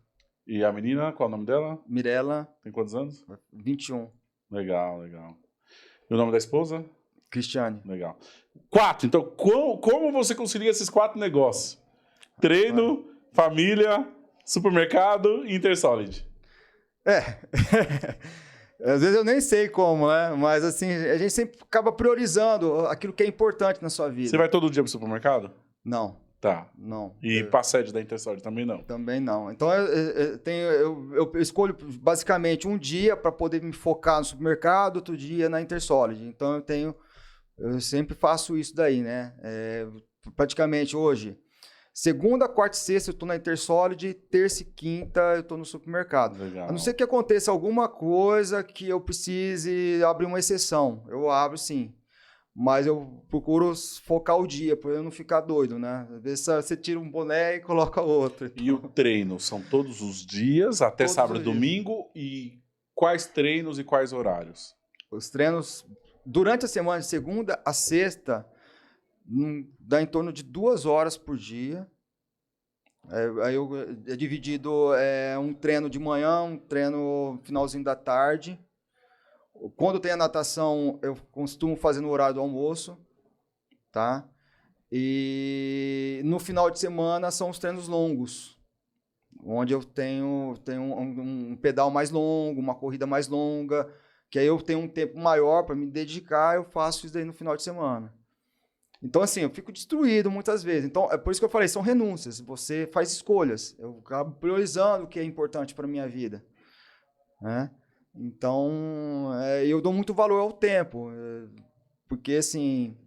E a menina, qual é o nome dela? Mirella. Tem quantos anos? 21. Legal. E o nome da esposa? Cristiane. Legal. 4. Então, como você concilia esses 4 negócios? Treino, família, supermercado e Intersolid. Às vezes eu nem sei como, né? Mas assim, a gente sempre acaba priorizando aquilo que é importante na sua vida. Você vai todo dia pro supermercado? Não. Tá. Não. E pra sede da Intersolid também não? Também não. Então eu escolho basicamente um dia para poder me focar no supermercado, outro dia na Intersolid. Então eu sempre faço isso daí, né? Praticamente hoje, Segunda, quarta e sexta eu tô na Intersolid, terça e quinta eu tô no supermercado. Legal. A não ser que aconteça alguma coisa que eu precise abrir uma exceção. Eu abro sim. Mas eu procuro focar o dia, para eu não ficar doido, né? Às vezes você tira um boné e coloca outro. E o treino são todos os dias, até Todos sábado e os dias. domingo? E quais treinos e quais horários? Os treinos, durante a semana, de segunda a sexta, dá em torno de 2 horas por dia. Aí é dividido um treino de manhã, um treino no finalzinho da tarde. Quando tem a natação, eu costumo fazer no horário do almoço, tá? E no final de semana são os treinos longos, onde eu tenho um pedal mais longo, uma corrida mais longa, que aí eu tenho um tempo maior para me dedicar, eu faço isso daí no final de semana. Então, assim, eu fico destruído muitas vezes. Então, é por isso que eu falei, são renúncias. Você faz escolhas. Eu acabo priorizando o que é importante para minha vida, né? Então, eu dou muito valor ao tempo. Porque, assim,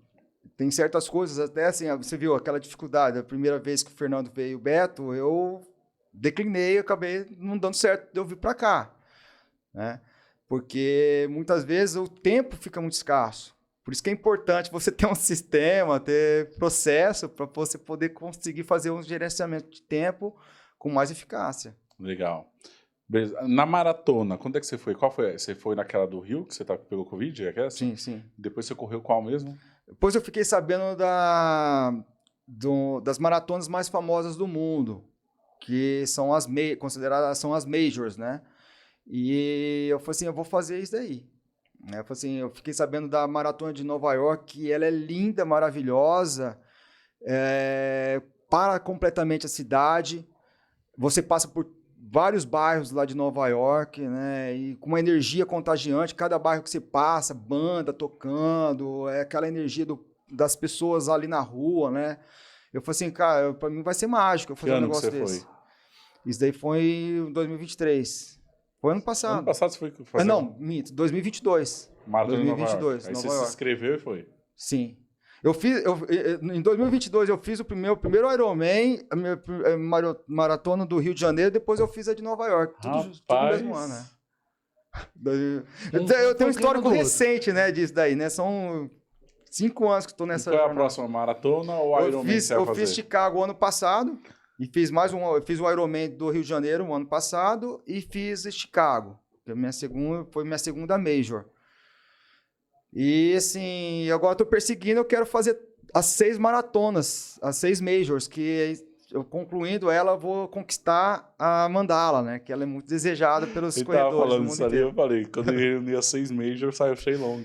tem certas coisas, até assim, você viu aquela dificuldade. A primeira vez que o Fernando veio, o Beto, eu declinei, acabei não dando certo de eu vir para cá, né? Porque muitas vezes o tempo fica muito escasso. Por isso que é importante você ter um sistema, ter processo para você poder conseguir fazer um gerenciamento de tempo com mais eficácia. Legal. Beleza. Na maratona, quando é que você foi? Qual foi? Você foi naquela do Rio, que você pegou Covid? É aquela? Sim, sim. Depois você correu qual mesmo? Depois eu fiquei sabendo das maratonas mais famosas do mundo, que são consideradas são as majors, né? E eu falei assim, eu vou fazer isso daí. Eu falei assim, eu fiquei sabendo da maratona de Nova York, que ela é linda, maravilhosa, para completamente a cidade. Você passa por vários bairros lá de Nova York, né? E com uma energia contagiante, cada bairro que você passa, banda tocando, aquela energia das pessoas ali na rua, né? Eu falei assim, cara, para mim vai ser mágico eu fazer um negócio desse. Isso daí foi em 2023. Foi ano passado. Ano passado você foi fazer? Não, minto, 2022. Maratona 2022, Aí Nova você York. se inscreveu e foi? Sim. Em 2022 eu fiz o primeiro Ironman, a minha maratona do Rio de Janeiro, depois eu fiz a de Nova York. Tudo no mesmo ano, né? Eu tenho um histórico recente, né, disso daí, né? São 5 anos que estou nessa. E qual é a próxima maratona ou Ironman que você vai fazer? Eu fiz Chicago ano passado, e fiz eu fiz o Ironman do Rio de Janeiro no ano passado, e fiz Chicago, que foi minha segunda major. E assim, agora eu tô perseguindo, eu quero fazer as 6 maratonas, as 6 majors, que eu concluindo ela, eu vou conquistar a Mandala, né? Que ela é muito desejada pelos corredores tava falando do mundo isso ali, inteiro. eu falei, quando ele reunia 6 majors, saiu Shailong.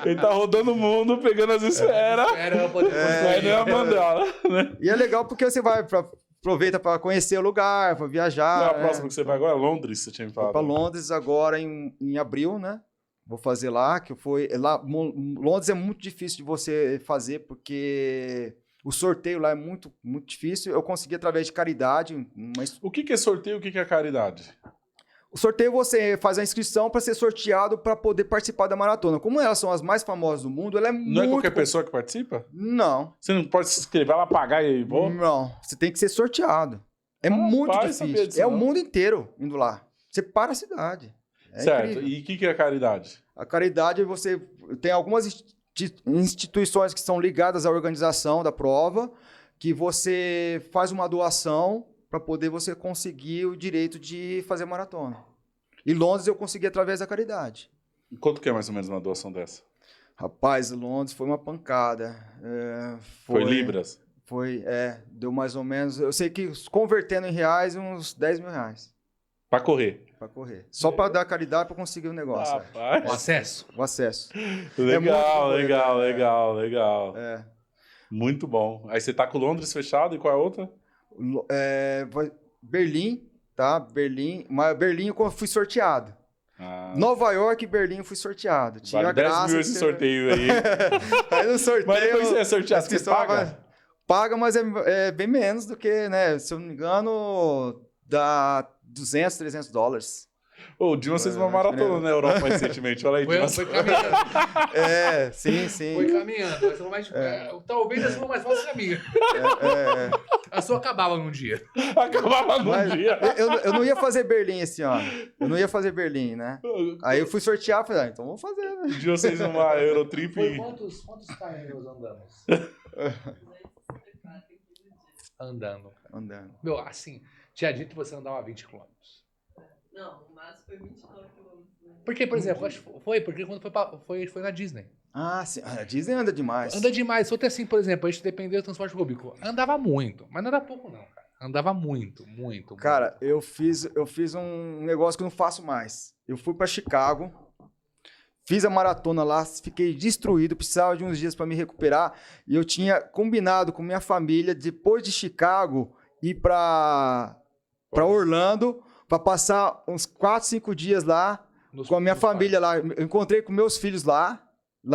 Ele tá rodando o mundo, pegando as esferas. Aí não é a Mandala, né? E é legal porque você aproveita para conhecer o lugar, para viajar. A próxima que você vai agora é Londres, você tinha me falado. Vou para Londres agora em abril, né? Vou fazer lá, Londres é muito difícil de você fazer, porque o sorteio lá é muito, muito difícil. Eu consegui através de caridade. O que é sorteio e o que é caridade? O sorteio você faz a inscrição para ser sorteado para poder participar da maratona. Como elas são as mais famosas do mundo, ela é muito... Não é qualquer pessoa que participa? Não. Você não pode se inscrever lá, pagar e vou? Não, você tem que ser sorteado. É muito difícil. O mundo inteiro indo lá. Você para a cidade. Certo. Incrível. E o que é caridade? A caridade, você tem algumas instituições que são ligadas à organização da prova, que você faz uma doação para poder você conseguir o direito de fazer maratona. E Londres eu consegui através da caridade. E quanto que é mais ou menos uma doação dessa? Rapaz, Londres foi uma pancada. Foi libras? Deu mais ou menos... Eu sei que convertendo em reais, uns 10 mil reais. Pra correr? Pra correr. Só pra dar caridade pra conseguir o negócio. Rapaz. O acesso. O acesso. Legal. Muito bom. Aí você tá com Londres fechado e qual é a outra? Berlim, tá? Berlim. Mas Berlim eu fui sorteado. Nova York e Berlim eu fui sorteado. Tinha vale 10 mil esse sorteio aí. Aí no sorteio... Mas depois você é sorteado, você paga? Paga, mas é bem menos do que, né? Se eu não me engano, dá $200, $300. Ô, o Dimas fez uma maratona na Europa recentemente. Olha aí, Dimas. Foi caminhando. Sim, sim. Foi caminhando. Essa foi mais, talvez essa foi mais fácil que a minha. A sua acabava num dia. Acabava num Mas dia. eu não ia fazer Berlim esse ano. Eu não ia fazer Berlim, né? Aí eu fui sortear, falei, então vamos fazer, né? O Dimas fez uma Eurotrip. Foi quantos km andamos? Andando. Andando. Meu, assim, tinha dito que você andava 20 km. Não, o máximo foi 29 km. Porque, por exemplo, acho que foi porque quando foi na Disney. Ah, sim. A Disney anda demais. Anda demais. Só que assim, por exemplo, a gente dependeu do transporte público. Andava muito, mas não era pouco não, cara. Andava muito, muito. Cara, muito. eu fiz um negócio que eu não faço mais. Eu fui pra Chicago, fiz a maratona lá, fiquei destruído, precisava de uns dias para me recuperar. E eu tinha combinado com minha família, depois de Chicago, ir pra Orlando, para passar uns 4, 5 dias lá, com a minha família lá. Eu encontrei com meus filhos lá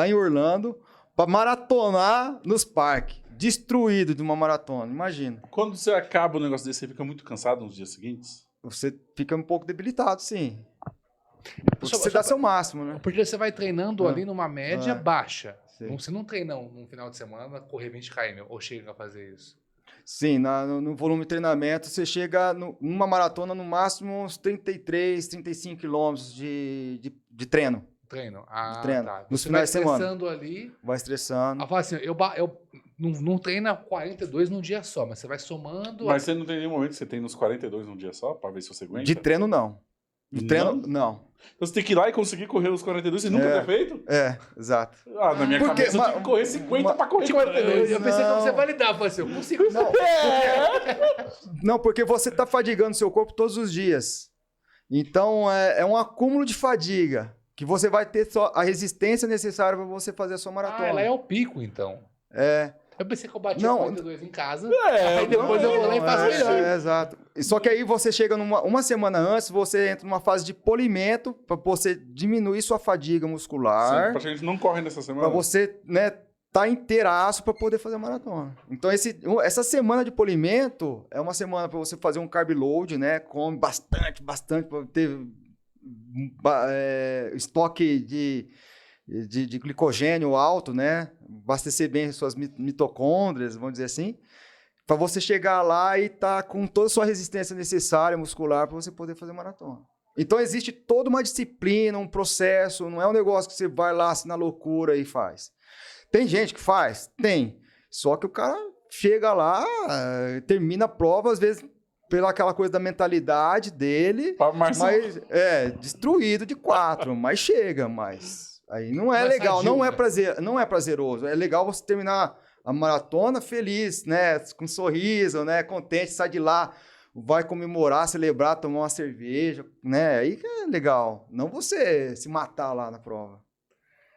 em Orlando, para maratonar nos parques. Destruído de uma maratona, imagina. Quando você acaba o negócio desse, você fica muito cansado nos dias seguintes? Você fica um pouco debilitado, sim. Porque você dá seu máximo, né? Porque você vai treinando ali numa média baixa. Sim. Você não treina num final de semana correr 20 km ou chega a fazer isso. Sim, no volume de treinamento, você chega numa maratona no máximo uns 33, 35 quilômetros de treino. Treino. Ah, Treino. tá. Nos Você finais vai de semana. estressando ali. Vai estressando. Ela fala assim, eu não treina 42 num dia só, mas você vai somando. Mas você não tem nenhum momento que você tem nos 42 num dia só, pra ver se você aguenta? De treino, não. De treino, não. Então você tem que ir lá e conseguir correr os 42, você nunca ter feito? Exato. Ah, na minha Porque cabeça eu tinha que correr 50 pra correr Tipo, 42. eu pensei que Não. você validava, falei assim, eu consigo. Não, porque você está fadigando seu corpo todos os dias. Então, é um acúmulo de fadiga. Que você vai ter só a resistência necessária para você fazer a sua maratona. Ah, ela é o pico, então. É. Eu pensei que eu batia Não. 42 em casa, É, aí depois eu vou lá e faço melhor. Exato. E só que aí você chega uma semana antes, você entra numa fase de polimento para você diminuir sua fadiga Sim, muscular, praticamente não corre nessa semana. para você, né, tá inteiraço para poder fazer a maratona. Então essa semana de polimento é uma semana para você fazer um carb load, né? Come bastante para ter estoque de glicogênio alto, né? Abastecer bem suas mitocôndrias, vamos dizer assim, para você chegar lá e estar com toda a sua resistência necessária muscular para você poder fazer maratona. Então existe toda uma disciplina, um processo, não é um negócio que você vai lá assim, na loucura e faz. Tem gente que faz? Tem. Só que o cara chega lá, termina a prova, às vezes pela aquela coisa da mentalidade dele, mas destruído de 4, mas chega, mas aí não é legal, sadio, não é prazeroso. É legal você terminar a maratona feliz, né, com um sorriso, né, contente, sai de lá, vai comemorar, celebrar, tomar uma cerveja, né? Aí que é legal. Não você se matar lá na prova.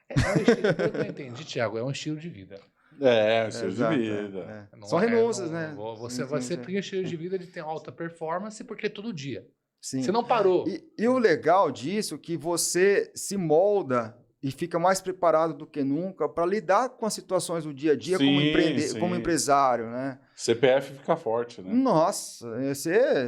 Pelo que eu entendi, Thiago, é um estilo de vida. É, o estilo de Exato, vida. Não São renúncias, né? Você tem um estilo de vida de ter alta performance porque é todo dia. Sim. Você não parou. E o legal disso é que você se molda e fica mais preparado do que nunca para lidar com as situações do dia a dia Sim, como empresário, né? CPF fica forte, né? Nossa,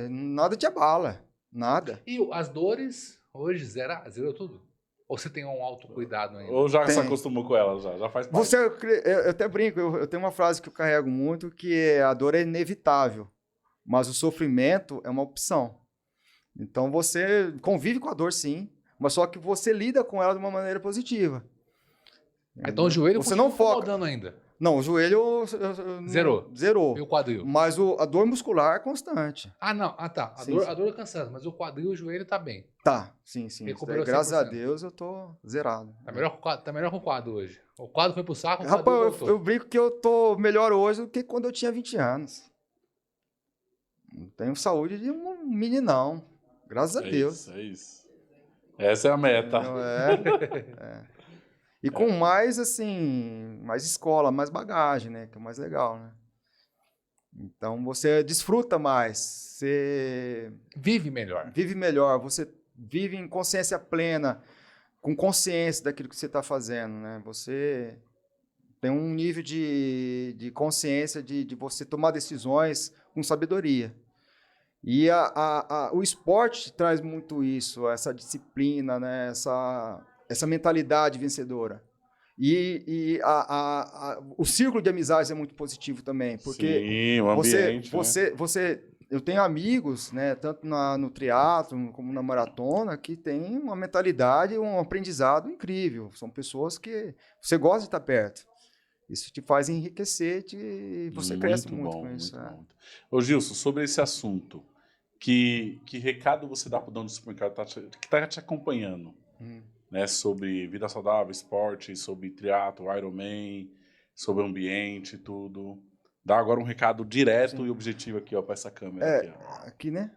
nada te abala, nada. E as dores, hoje, zerou tudo? Ou você tem um autocuidado ainda? Ou já se Tem. acostumou com ela, já faz parte. Eu até brinco, eu tenho uma frase que eu carrego muito, que é a dor é inevitável, mas o sofrimento é uma opção. Então você convive com a dor, sim, mas só que você lida com ela de uma maneira positiva. Então o joelho Você não foca. incomodando ainda. Não, o joelho Zerou. zerou. E o quadril? Mas a dor muscular é constante. Ah, não. Ah, tá. A Sim, dor, sim. a dor é cansaço, mas o quadril e o joelho tá bem. Tá, sim. Recuperou Graças a 100%. Deus eu tô zerado. Tá melhor com o quadro hoje. O quadro foi pro saco, o quadril Rapaz, voltou. eu brinco que eu tô melhor hoje do que quando eu tinha 20 anos. Tenho saúde de um meninão. Graças a Deus. É isso. Essa é a meta. E com mais, assim, mais escola, mais bagagem, né? Que é o mais legal, né? Então, você desfruta mais, você Vive melhor. vive melhor, você vive em consciência plena, com consciência daquilo que você está fazendo, né? Você tem um nível de consciência de você tomar decisões com sabedoria. E o esporte traz muito isso, essa disciplina, né? Essa mentalidade vencedora. O círculo de amizades é muito positivo também, porque Sim, o ambiente, eu tenho amigos, né, tanto no triatlo como na maratona, que têm uma mentalidade e um aprendizado incrível. São pessoas que você gosta de estar perto. Isso te faz enriquecer e você cresce muito com isso. Muito bom. Ô Gilson, sobre esse assunto, que recado você dá para o dono do supermercado que está te acompanhando? Né, sobre vida saudável, esporte, sobre triatlo, Ironman, sobre ambiente, tudo. Dá agora um recado direto Sim. e objetivo aqui, ó, para essa câmera aqui, ó. Aqui, né?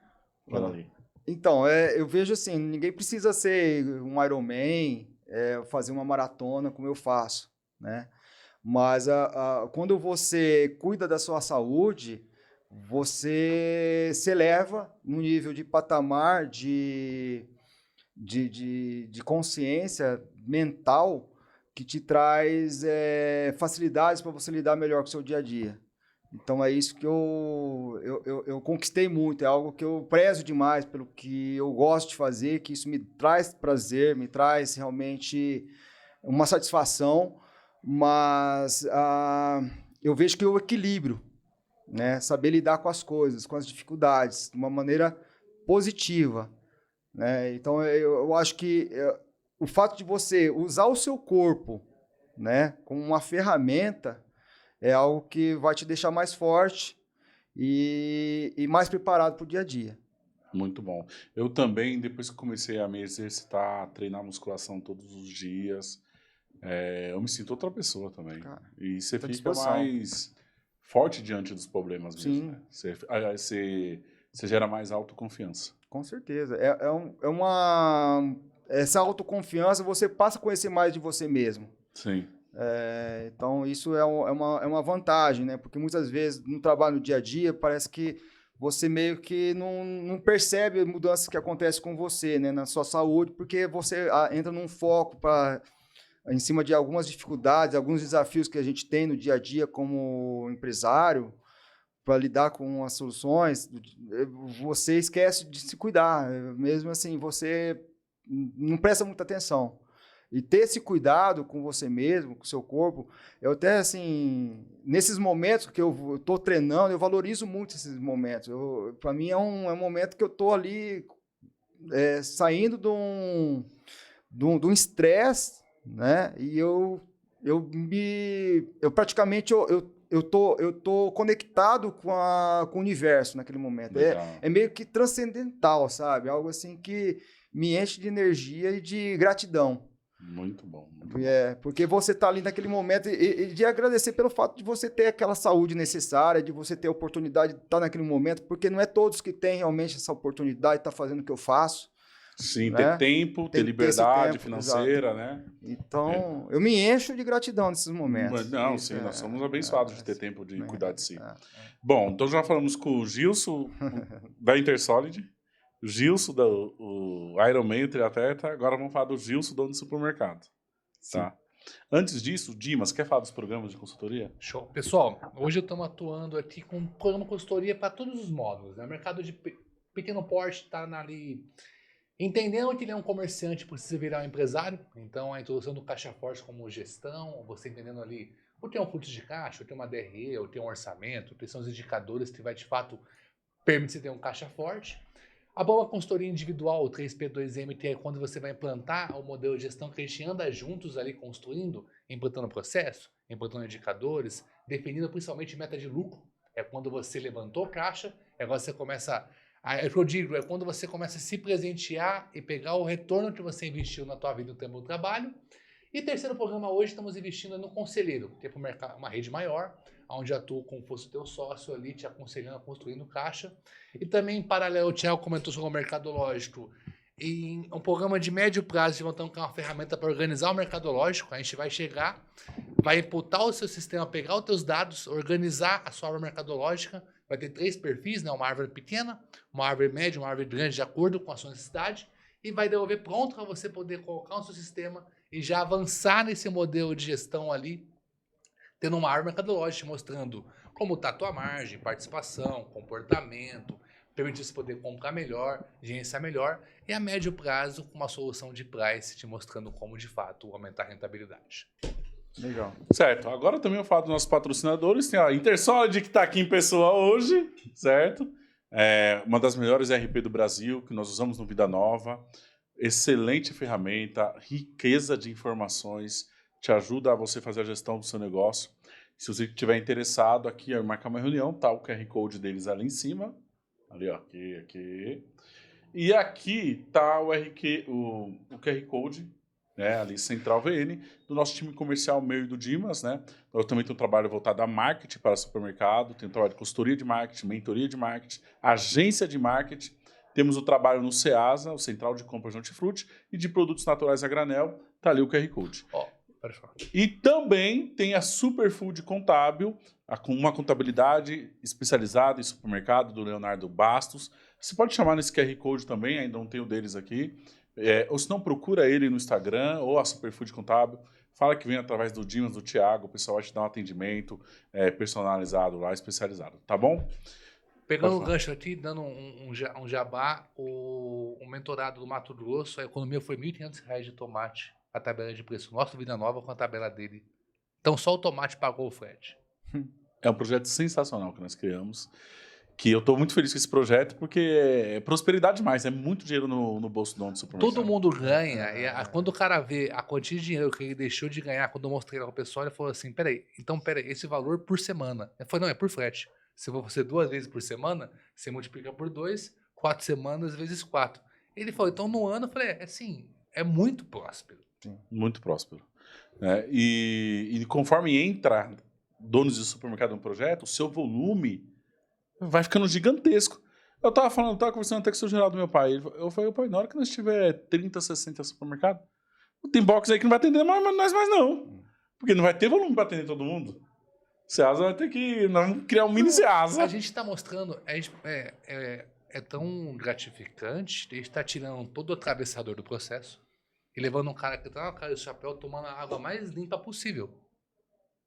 Olha ali. Então, eu vejo assim, ninguém precisa ser um Ironman, fazer uma maratona como eu faço, né? Mas quando você cuida da sua saúde, você se eleva no nível de patamar de consciência mental que te traz facilidades para você lidar melhor com o seu dia a dia. Então é isso que eu conquistei muito, é algo que eu prezo demais pelo que eu gosto de fazer, que isso me traz prazer, me traz realmente uma satisfação, mas eu vejo que o equilíbrio, né, saber lidar com as coisas, com as dificuldades, de uma maneira positiva, né? Então eu acho que o fato de você usar o seu corpo, né, como uma ferramenta é algo que vai te deixar mais forte e mais preparado para o dia a dia. Muito bom. Eu também, depois que comecei a me exercitar, treinar musculação todos os dias, eu me sinto outra pessoa também. Cara, E você tá à fica disposição. mais forte diante dos problemas mesmo, Sim. né? Você gera mais autoconfiança. Com certeza. Essa autoconfiança, você passa a conhecer mais de você mesmo. Sim. Então, isso é uma vantagem, né? Porque muitas vezes, no trabalho, no dia a dia, parece que você meio que não percebe mudanças que acontecem com você, né? Na sua saúde, porque você entra num foco em cima de algumas dificuldades, alguns desafios que a gente tem no dia a dia como empresário, para lidar com as soluções, você esquece de se cuidar. Mesmo assim, você não presta muita atenção. E ter esse cuidado com você mesmo, com o seu corpo, eu até, assim, nesses momentos que eu estou treinando, eu valorizo muito esses momentos. Para mim, é um momento que eu estou ali saindo de um estresse, né? E eu praticamente tô conectado com o universo naquele momento. É meio que transcendental, sabe? Algo assim que me enche de energia e de gratidão. Muito bom. Porque você está ali naquele momento e de agradecer pelo fato de você ter aquela saúde necessária, de você ter a oportunidade de estar naquele momento, porque não é todos que têm realmente essa oportunidade de estar fazendo o que eu faço. Sim, né? ter tempo, ter liberdade financeira, exato. né? Então, eu me encho de gratidão nesses momentos. Não, sim, nós somos abençoados de ter tempo de cuidar de si. Bom, então já falamos com o Gilson, da Intersolid, o Gilson, o Ironman, o triatleta, agora vamos falar do Gilson, dono do supermercado. Tá? Antes disso, Dimas, quer falar dos programas de consultoria? Show. Pessoal, hoje estamos atuando aqui com um programa de consultoria para todos os módulos. Né? O mercado de pequeno porte está ali entendendo que ele é um comerciante, precisa virar um empresário. Então, a introdução do Caixa Forte como gestão, você entendendo ali o que é um fluxo de caixa, o que é uma DRE, o que é um orçamento, o que são os indicadores que vai, de fato, permitir ter um caixa forte. A boa consultoria individual, o 3P2M, que é quando você vai implantar o modelo de gestão que a gente anda juntos ali construindo, implantando processo, implantando indicadores, definindo principalmente meta de lucro. É quando você levantou caixa, agora você começa... É o que eu digo, é quando você começa a se presentear e pegar o retorno que você investiu na tua vida no tempo do trabalho. E terceiro programa hoje, estamos investindo no conselheiro, que é uma rede maior, onde atua como se fosse o teu sócio ali, te aconselhando a construir no caixa. E também, em paralelo, o Thiago comentou sobre o mercadológico, em um programa de médio prazo, levantando que é uma ferramenta para organizar o mercadológico. A gente vai chegar, vai imputar o seu sistema, pegar os teus dados, organizar a sua árvore mercadológica. Vai ter 3 perfis, né? Uma árvore pequena, uma árvore média, uma árvore grande, de acordo com a sua necessidade, e vai devolver pronto para você poder colocar no seu sistema e já avançar nesse modelo de gestão ali, tendo uma árvore mercadológica mostrando como está a tua margem, participação, comportamento, permitir você poder comprar melhor, gerenciar melhor, e a médio prazo com uma solução de price te mostrando como, de fato, aumentar a rentabilidade. Legal. Certo, agora também eu falo dos nossos patrocinadores. Tem a Intersolid, que está aqui em pessoa hoje, certo? Uma das melhores ERP do Brasil, que nós usamos no Vida Nova. Excelente ferramenta, riqueza de informações, te ajuda a você fazer a gestão do seu negócio. Se você estiver interessado, aqui, marcar uma reunião, tá o QR Code deles ali em cima. Ali, ó, aqui. E aqui tá o QR Code, né, ali Central VN, do nosso time comercial, meu e do Dimas, né? Eu também tenho um trabalho voltado a marketing para supermercado, tenho um trabalho de consultoria de marketing, mentoria de marketing, agência de marketing. Temos o trabalho no CEASA, o Central de Compras de Hortifruti, e de produtos naturais a granel, tá ali o QR Code. E também tem a Superfood Contábil, com uma contabilidade especializada em supermercado, do Leonardo Bastos. Você pode chamar nesse QR Code também, ainda não tem o deles aqui. Ou se não, procura ele no Instagram ou a Superfood Contábil. Fala que vem através do Dimas, do Thiago, o pessoal vai te dar um atendimento personalizado lá, especializado. Tá bom? Pegando o gancho aqui, dando um jabá, o mentorado do Mato Grosso, a economia foi R$ 1.500 de tomate, a tabela de preço nosso, Vida Nova, com a tabela dele. Então só o tomate pagou o frete. É um projeto sensacional que nós criamos, que eu estou muito feliz com esse projeto, porque é prosperidade demais, é muito dinheiro no bolso do dono do supermercado. Todo mundo ganha, quando o cara vê a quantia de dinheiro que ele deixou de ganhar, quando eu mostrei lá para o pessoal, ele falou assim, peraí, esse valor por semana. Eu falei, não, é por frete. Se você 2 vezes por semana, você multiplica por 2, 4 semanas vezes 4. Ele falou, então no ano, eu falei, assim, é muito próspero. Sim. Muito próspero. E conforme entra donos de supermercado no projeto, o seu volume vai ficando gigantesco. Eu tava conversando até com o seu Geraldo, meu pai. Eu falei, pai, na hora que nós tiver 30, 60 supermercados, tem box aí que não vai atender nós mais não. Porque não vai ter volume para atender todo mundo. Ceasa vai ter que criar um mini Ceasa. A gente está mostrando, é tão gratificante, a gente está tirando todo o atravessador do processo e levando um cara que tá com a cara de chapéu tomando a água mais limpa possível.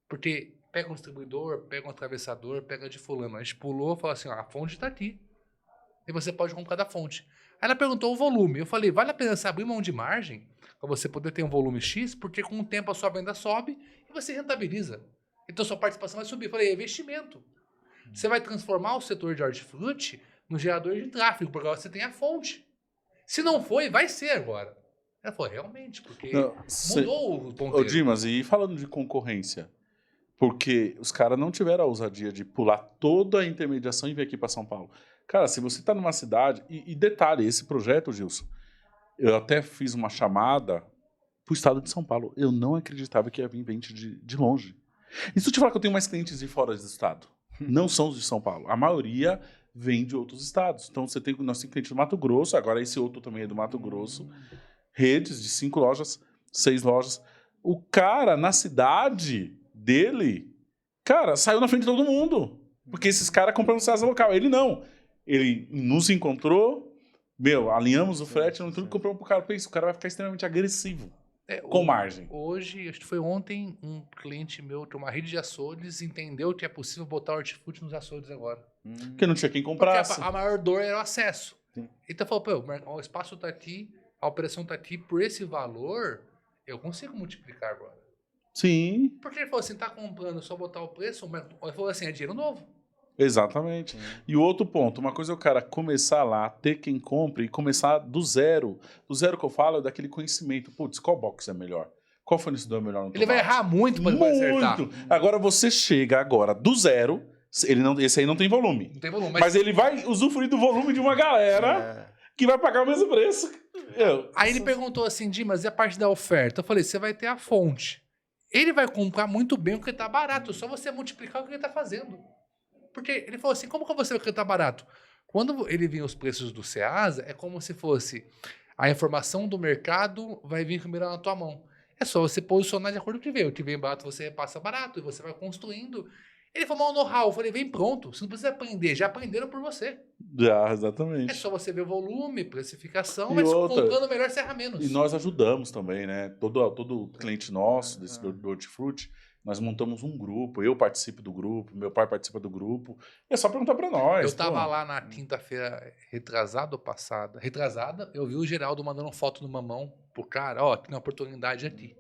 Porque pega um distribuidor, pega um atravessador, pega de fulano. A gente pulou e falou assim, ó, a fonte está aqui. E você pode comprar da fonte. Aí ela perguntou o volume. Eu falei, vale a pena você abrir mão de margem para você poder ter um volume X, porque com o tempo a sua venda sobe e você rentabiliza. Então sua participação vai subir. Eu falei, é investimento. Você vai transformar o setor de hortifruti no gerador de tráfego, porque agora você tem a fonte. Se não foi, vai ser agora. Ela falou, realmente, porque mudou o ponteiro. Ô Dimas, e falando de concorrência, porque os caras não tiveram a ousadia de pular toda a intermediação e vir aqui para São Paulo. Cara, se você está numa cidade... E detalhe, esse projeto, Gilson, eu até fiz uma chamada pro estado de São Paulo. Eu não acreditava que ia vir gente de longe. E se eu te falar que eu tenho mais clientes de fora do estado? Não são os de São Paulo. A maioria vem de outros estados. Então, nós temos clientes do Mato Grosso, agora esse outro também é do Mato Grosso. Redes de 5 lojas, 6 lojas. O cara, na cidade dele, cara, saiu na frente de todo mundo. Porque esses caras compram no Ceasa local. Ele não. Ele nos encontrou, alinhamos o frete, tudo, compramos pro cara. Pensa, o cara vai ficar extremamente agressivo. Com margem. Hoje, acho que foi ontem, um cliente meu de uma rede de açougues entendeu que é possível botar hortifruti nos açougues agora. Porque não tinha quem comprasse. Porque a maior dor era o acesso. Sim. Então falou, o espaço está aqui, a operação está aqui, por esse valor, eu consigo multiplicar agora. Sim. Porque ele falou assim, tá comprando, só botar o preço, mas ele falou assim, é dinheiro novo. Exatamente. E o outro ponto, uma coisa é o cara começar lá, ter quem compre e começar do zero. Do zero que eu falo é daquele conhecimento. Putz, qual box é melhor? Qual fornecedor é melhor no tomate? Ele vai errar muito para acertar. Agora você chega agora do zero, esse aí não tem volume. Não tem volume. Mas ele vai usufruir do volume de uma galera que vai pagar o mesmo preço. Aí ele perguntou assim, Dimas, e a parte da oferta? Eu falei, você vai ter a fonte. Ele vai comprar muito bem porque tá barato, só você multiplicar o que ele tá fazendo. Porque ele falou assim, como que você vai que tá barato? Quando ele vinha os preços do Ceasa, é como se fosse a informação do mercado vai vir primeiro na tua mão. É só você posicionar de acordo com o que vem. O que vem barato, você repassa barato e você vai construindo. Ele falou, know-how. Eu falei, vem pronto. Você não precisa aprender. Já aprenderam por você. Já, exatamente. É só você ver volume, precificação, E mas outra, comprando melhor, você erra menos. E nós ajudamos também, né? Todo cliente nosso, desse do Hortifruti, Nós montamos um grupo, eu participo do grupo, meu pai participa do grupo. E é só perguntar para nós. Eu tava lá na quinta-feira retrasada ou passada. Retrasada, eu vi o Geraldo mandando foto do mamão pro cara. Ó, tem uma oportunidade aqui.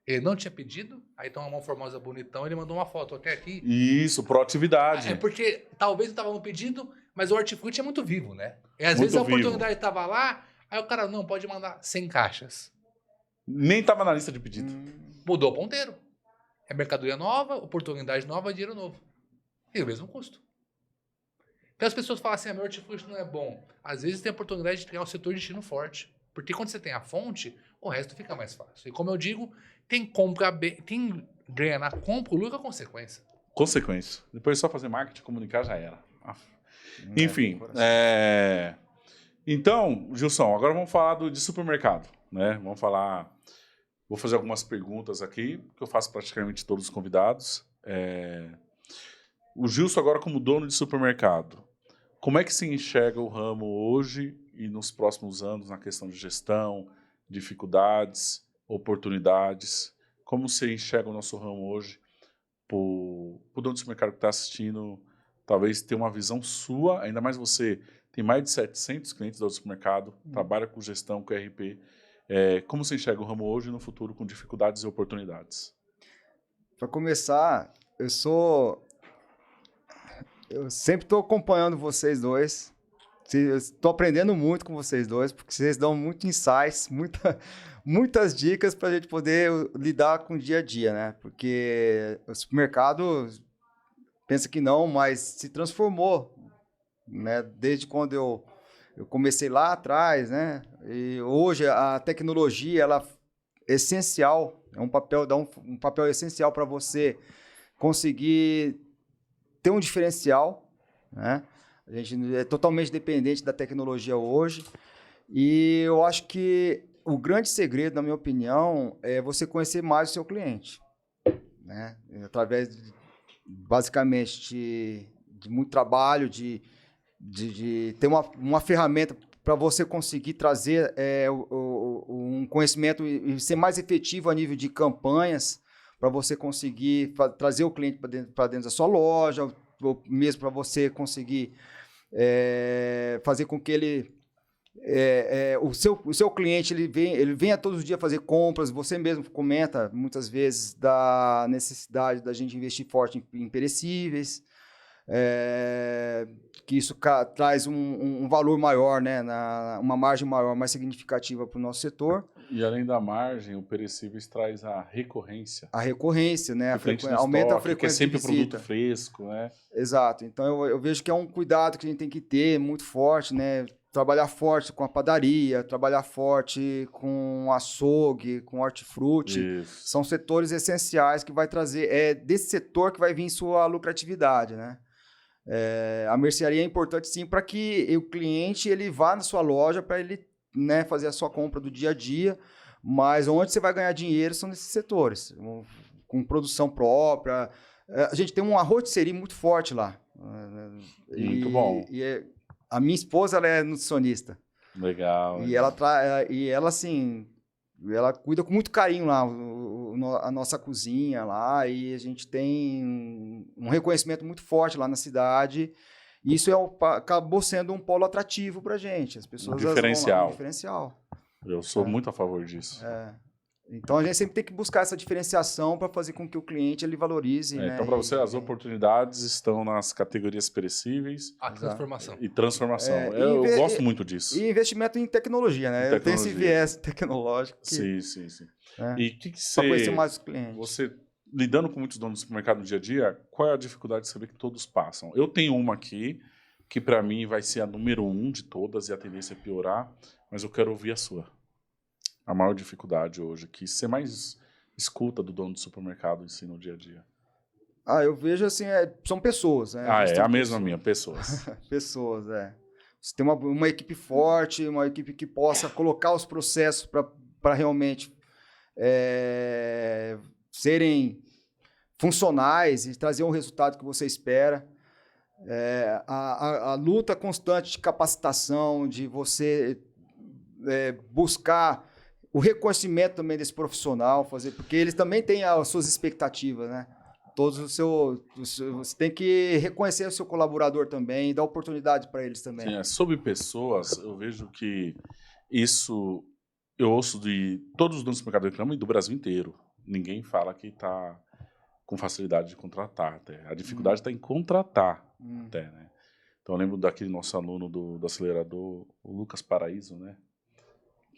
Ele não tinha pedido, aí tem uma mão formosa bonitão, ele mandou uma foto até aqui. Isso, proatividade. É porque talvez não tava no pedido, mas o hortifruti é muito vivo, né? E às Muito vezes a vivo. oportunidade tava lá, aí o cara, não, pode mandar 100 caixas. Nem tava na lista de pedido. Mudou o ponteiro. É mercadoria nova, oportunidade nova, dinheiro novo. E o mesmo custo. Porque as pessoas falam assim, meu hortifruti não é bom. Às vezes tem a oportunidade de criar um setor de destino forte. Porque quando você tem a fonte, o resto fica mais fácil. E como eu digo, tem compra bem, tem ganha na compra, o lucro é consequência. Consequência. Depois só fazer marketing, comunicar, já era. É, Enfim, coração. então, Gilson, agora vamos falar de supermercado, né? Vamos falar... Vou fazer algumas perguntas aqui, que eu faço praticamente todos os convidados. O Gilson agora como dono de supermercado, como é que se enxerga o ramo hoje e nos próximos anos na questão de gestão, dificuldades, oportunidades? Como você enxerga o nosso ramo hoje? O dono de supermercado que está assistindo, talvez ter uma visão sua, ainda mais você tem mais de 700 clientes do supermercado, trabalha com gestão, com RP. Como você enxerga o ramo hoje e no futuro com dificuldades e oportunidades? Para começar, eu sempre estou acompanhando vocês dois. Estou aprendendo muito com vocês dois, porque vocês dão muito insights, muitas dicas para a gente poder lidar com o dia a dia, né? Porque o supermercado pensa que não, mas se transformou, né? Desde quando eu comecei lá atrás, né? E hoje a tecnologia ela é essencial, dá um papel essencial para você conseguir ter um diferencial, né? A gente é totalmente dependente da tecnologia hoje e eu acho que o grande segredo, na minha opinião, é você conhecer mais o seu cliente, né? Através, basicamente, de muito trabalho, de ter uma ferramenta para você conseguir trazer um conhecimento e ser mais efetivo a nível de campanhas, para você conseguir trazer o cliente para dentro da sua loja, ou mesmo para você conseguir fazer com que ele o seu cliente ele venha todos os dias fazer compras. Você mesmo comenta muitas vezes da necessidade da gente investir forte em perecíveis, que isso traz um valor maior, né, uma margem maior, mais significativa para o nosso setor. E além da margem, o perecíveis traz a recorrência. A recorrência, né? Aumenta Aumenta a a frequência. Que é frequência sempre de visita. produto fresco, né? Exato. Então eu vejo que é um cuidado que a gente tem que ter muito forte, né? Trabalhar forte com a padaria, trabalhar forte com açougue, com hortifruti. Isso. São setores essenciais que vai trazer, desse setor que vai vir sua lucratividade, né? A mercearia é importante sim para que o cliente ele vá na sua loja para ele, né, fazer a sua compra do dia a dia, mas onde você vai ganhar dinheiro são nesses setores, com produção própria. A gente tem uma rotisserie muito forte lá. Muito bom. A minha esposa ela é nutricionista. Legal. E ela assim, ela cuida com muito carinho lá a nossa cozinha lá, e a gente tem um reconhecimento muito forte lá na cidade. E isso acabou sendo um polo atrativo pra gente. As pessoas diferencial. Um diferencial. Eu sou muito a favor disso. Então a gente sempre tem que buscar essa diferenciação para fazer com que o cliente ele valorize. Né? Então, para você, as oportunidades estão nas categorias perecíveis A transformação. e transformação. Eu gosto muito disso. E investimento em tecnologia, né? Eu tenho esse viés tecnológico. Sim. E o que para conhecer mais os clientes. Você, lidando com muitos donos do supermercado no dia a dia, qual é a dificuldade de saber que todos passam? Eu tenho uma aqui, que para mim vai ser a número 1 de todas e a tendência é piorar, mas eu quero ouvir a sua. A maior dificuldade hoje, que você mais escuta do dono do supermercado em si no dia a dia? Eu vejo assim, são pessoas, né? É a mesma minha, pessoas. Pessoas, Você tem uma equipe forte, uma equipe que possa colocar os processos para realmente serem funcionais e trazer um resultado que você espera. A luta constante de capacitação, de você buscar o reconhecimento também desse profissional, porque eles também têm as suas expectativas, né? Você tem que reconhecer o seu colaborador também e dar oportunidade para eles também. Sim, sobre pessoas, eu vejo que isso eu ouço de todos os donos do mercado reclamam e do Brasil inteiro. Ninguém fala que está com facilidade de contratar. Até. A dificuldade está em contratar, até, né? Então eu lembro daquele nosso aluno do acelerador, o Lucas Paraíso, né?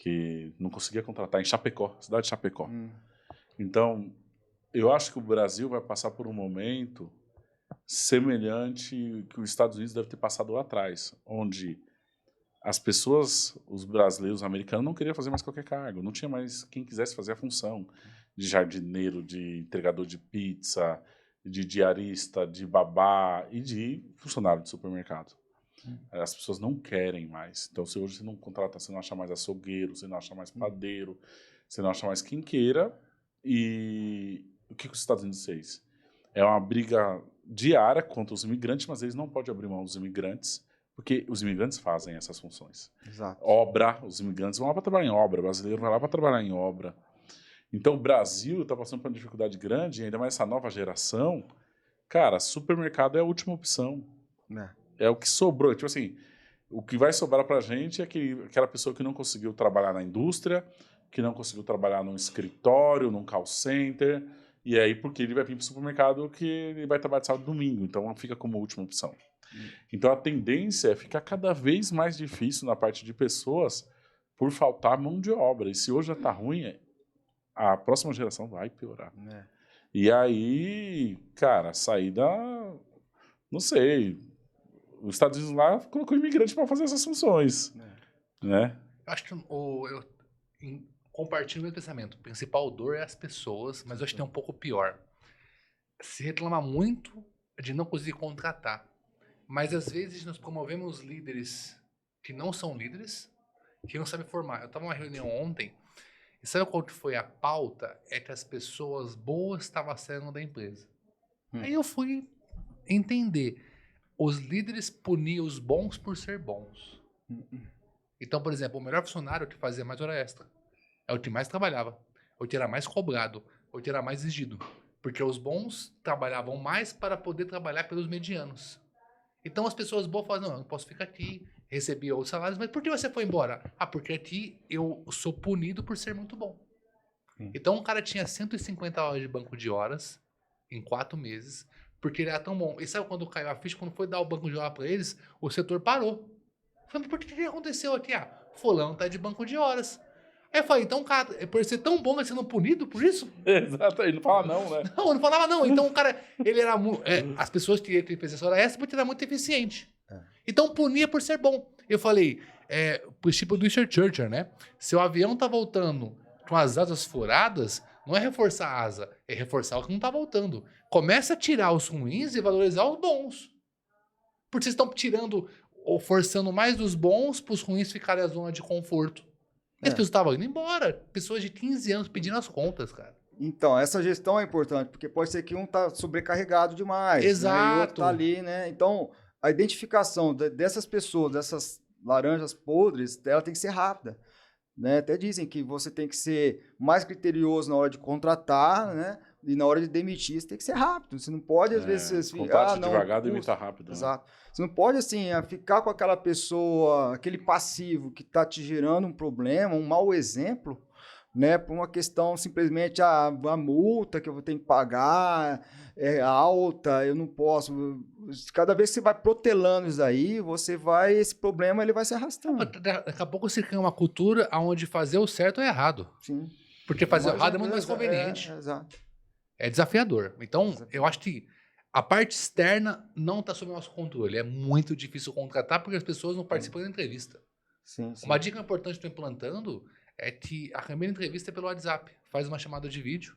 Que não conseguia contratar em Chapecó, cidade de Chapecó. Então, eu acho que o Brasil vai passar por um momento semelhante que os Estados Unidos deve ter passado lá atrás, onde as pessoas, os brasileiros, os americanos, não queriam fazer mais qualquer cargo. Não tinha mais quem quisesse fazer a função de jardineiro, de entregador de pizza, de diarista, de babá e de funcionário de supermercado. As pessoas não querem mais. Então, se hoje você não contrata, você não acha mais açougueiro, você não acha mais padeiro, você não acha mais quem queira. E o que os Estados Unidos fez? É uma briga diária contra os imigrantes, mas eles não podem abrir mão dos imigrantes, porque os imigrantes fazem essas funções. Exato. Obra, os imigrantes vão lá para trabalhar em obra, o brasileiro vai lá para trabalhar em obra. Então, o Brasil está passando por uma dificuldade grande, ainda mais essa nova geração. Cara, supermercado é a última opção. É o que sobrou. Tipo assim, o que vai sobrar para a gente é aquela pessoa que não conseguiu trabalhar na indústria, que não conseguiu trabalhar num escritório, num call center, e aí porque ele vai vir para o supermercado que ele vai trabalhar de sábado e domingo, então fica como última opção. Então a tendência é ficar cada vez mais difícil na parte de pessoas por faltar mão de obra. E se hoje já está ruim, a próxima geração vai piorar. E aí, cara, a saída, não sei, os Estados Unidos lá colocou imigrante para fazer essas funções, né? Eu acho que eu compartilho o meu pensamento. O principal dor é as pessoas, mas eu acho que tem um pouco pior. Se reclama muito de não conseguir contratar. Mas às vezes nós promovemos líderes que não são líderes, que não sabem formar. Eu estava numa reunião ontem, e sabe qual que foi a pauta? É que as pessoas boas estavam saindo da empresa. Aí eu fui entender. Os líderes puniam os bons por ser bons. Então, por exemplo, o melhor funcionário que fazia mais hora extra é o que mais trabalhava, o que era mais cobrado, o que era mais exigido. Porque os bons trabalhavam mais para poder trabalhar pelos medianos. Então as pessoas boas falam, não, eu não posso ficar aqui, recebi outros salários, mas por que você foi embora? Ah, porque aqui eu sou punido por ser muito bom. Então o cara tinha 150 horas de banco de horas em 4 meses, porque ele era tão bom. E sabe quando caiu a ficha, quando foi dar o banco de horas para eles, o setor parou. Eu falei, por que aconteceu aqui? Ah, fulano tá de banco de horas. Aí eu falei, então, cara, por ser tão bom, vai sendo punido por isso? Exato, ele não fala não, né? Não, não falava não. Então o cara, ele era muito... as pessoas que ele fez essa hora extra porque ele era muito eficiente. Então punia por ser bom. Eu falei, tipo do Winston Churchill, né? Se o avião tá voltando com as asas furadas, não é reforçar a asa, é reforçar o que não tá voltando. Começa a tirar os ruins e valorizar os bons. Porque vocês estão tirando ou forçando mais dos bons para os ruins ficarem na zona de conforto. E as pessoas estavam indo embora. Pessoas de 15 anos pedindo as contas, cara. Então, essa gestão é importante, porque pode ser que um tá sobrecarregado demais. Exato. Né? E o outro tá ali, né? Então, a identificação dessas pessoas, dessas laranjas podres, ela tem que ser rápida. Né? Até dizem que você tem que ser mais criterioso na hora de contratar, né? E na hora de demitir, você tem que ser rápido. Você não pode, às vezes... Contrate devagar, demita rápido. Exato. Né? Você não pode, assim, ficar com aquela pessoa, aquele passivo que está te gerando um problema, um mau exemplo, né? Por uma questão, simplesmente, a multa que eu vou ter que pagar é alta, eu não posso... Cada vez que você vai protelando isso aí, esse problema ele vai se arrastando. Daqui a pouco você cria uma cultura onde fazer o certo é errado. Sim. Porque fazer o errado é muito mais conveniente. Exato. É desafiador. Então, eu acho que a parte externa não está sob nosso controle. É muito difícil contratar porque as pessoas não participam da entrevista. Sim. Uma dica importante que eu estou implantando é que a primeira entrevista é pelo WhatsApp. Faz uma chamada de vídeo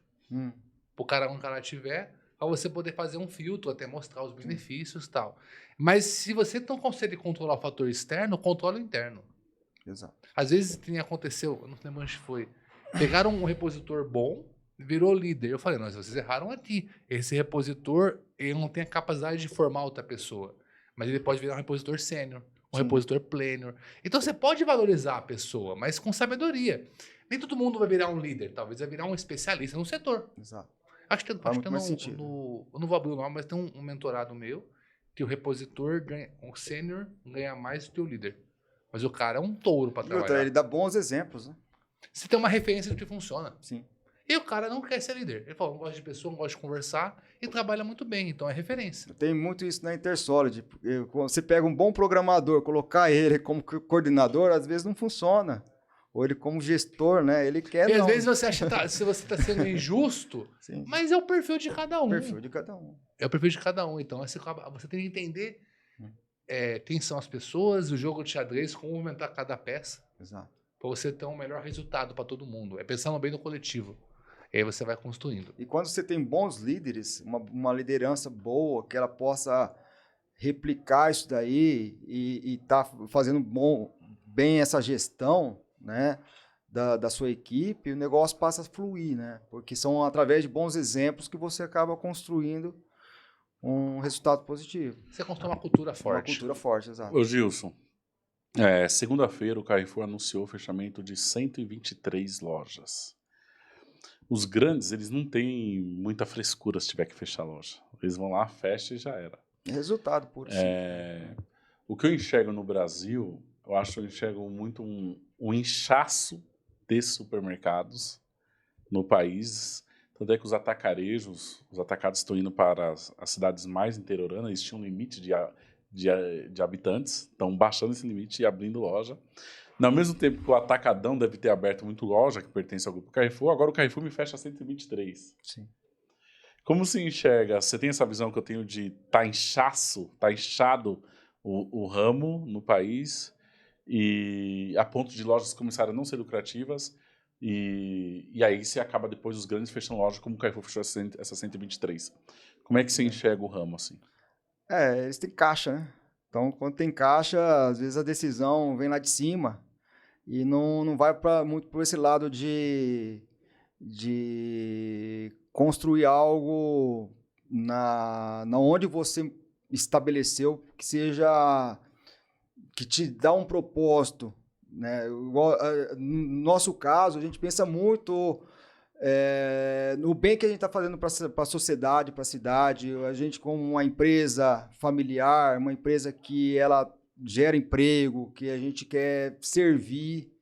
pro cara onde o cara estiver, para você poder fazer um filtro, até mostrar os benefícios e tal. Mas se você não consegue controlar o fator externo, controla o interno. Exato. Às vezes aconteceu, eu não lembro onde foi, pegaram um repositor bom, virou líder. Eu falei, não, vocês erraram aqui. Esse repositor, ele não tem a capacidade de formar outra pessoa. Mas ele pode virar um repositor sênior. um Sim. repositor planner. Então você pode valorizar a pessoa, mas com sabedoria. Nem todo mundo vai virar um líder, talvez vai virar um especialista no setor. Exato. Acho que, Faz muito mais sentido. eu não vou abrir o nome, mas tem um mentorado meu que o repositor, o sênior, ganha mais do que o líder. Mas o cara é um touro para E outra, trabalhar. ele dá bons exemplos, né? Você tem uma referência do que funciona. Sim. E o cara não quer ser líder. Ele fala, não gosta de pessoa, não gosta de conversar e trabalha muito bem, então é referência. Tem muito isso na Intersolid. Quando você pega um bom programador, colocar ele como coordenador, às vezes não funciona. Ou ele como gestor, né? Ele quer E às não. vezes você acha que se você está sendo injusto, Sim. mas é o perfil de cada um. Perfil de cada um. É o perfil de cada um. Então você tem que entender quem são as pessoas, o jogo de xadrez, como movimentar cada peça, Exato. para você ter um melhor resultado para todo mundo. É pensando bem no coletivo. E aí você vai construindo. E quando você tem bons líderes, uma liderança boa, que ela possa replicar isso daí e tá fazendo bem essa gestão, né, da sua equipe, o negócio passa a fluir, né? Porque são através de bons exemplos que você acaba construindo um resultado positivo. Você constrói uma cultura Uma forte. cultura forte, exato. Ô Gilson, segunda-feira o Carrefour anunciou o fechamento de 123 lojas. Os grandes, eles não têm muita frescura se tiver que fechar a loja. Eles vão lá, fecha e já era. Resultado puro. O que eu enxergo no Brasil, eu enxergo muito um inchaço de supermercados no país. Tanto é que os atacarejos, os atacados estão indo para as cidades mais interioranas, eles tinham um limite de habitantes, estão baixando esse limite e abrindo loja. Ao mesmo tempo que o Atacadão deve ter aberto muito loja, que pertence ao grupo Carrefour, agora o Carrefour me fecha 123. Sim. Como se enxerga? Você tem essa visão que eu tenho de tá inchado o ramo no país, e a ponto de lojas começarem a não ser lucrativas, e aí você acaba depois os grandes fechando loja, como o Carrefour fechou essa 123. Como é que você enxerga o ramo assim? Eles têm caixa, né? Então, quando tem caixa, às vezes a decisão vem lá de cima e não vai muito por esse lado de construir algo na onde você estabeleceu que te dá um propósito, né? No nosso caso, a gente pensa muito no bem que a gente está fazendo para a sociedade, para a cidade. A gente, como uma empresa familiar, uma empresa que ela gera emprego, que a gente quer servir.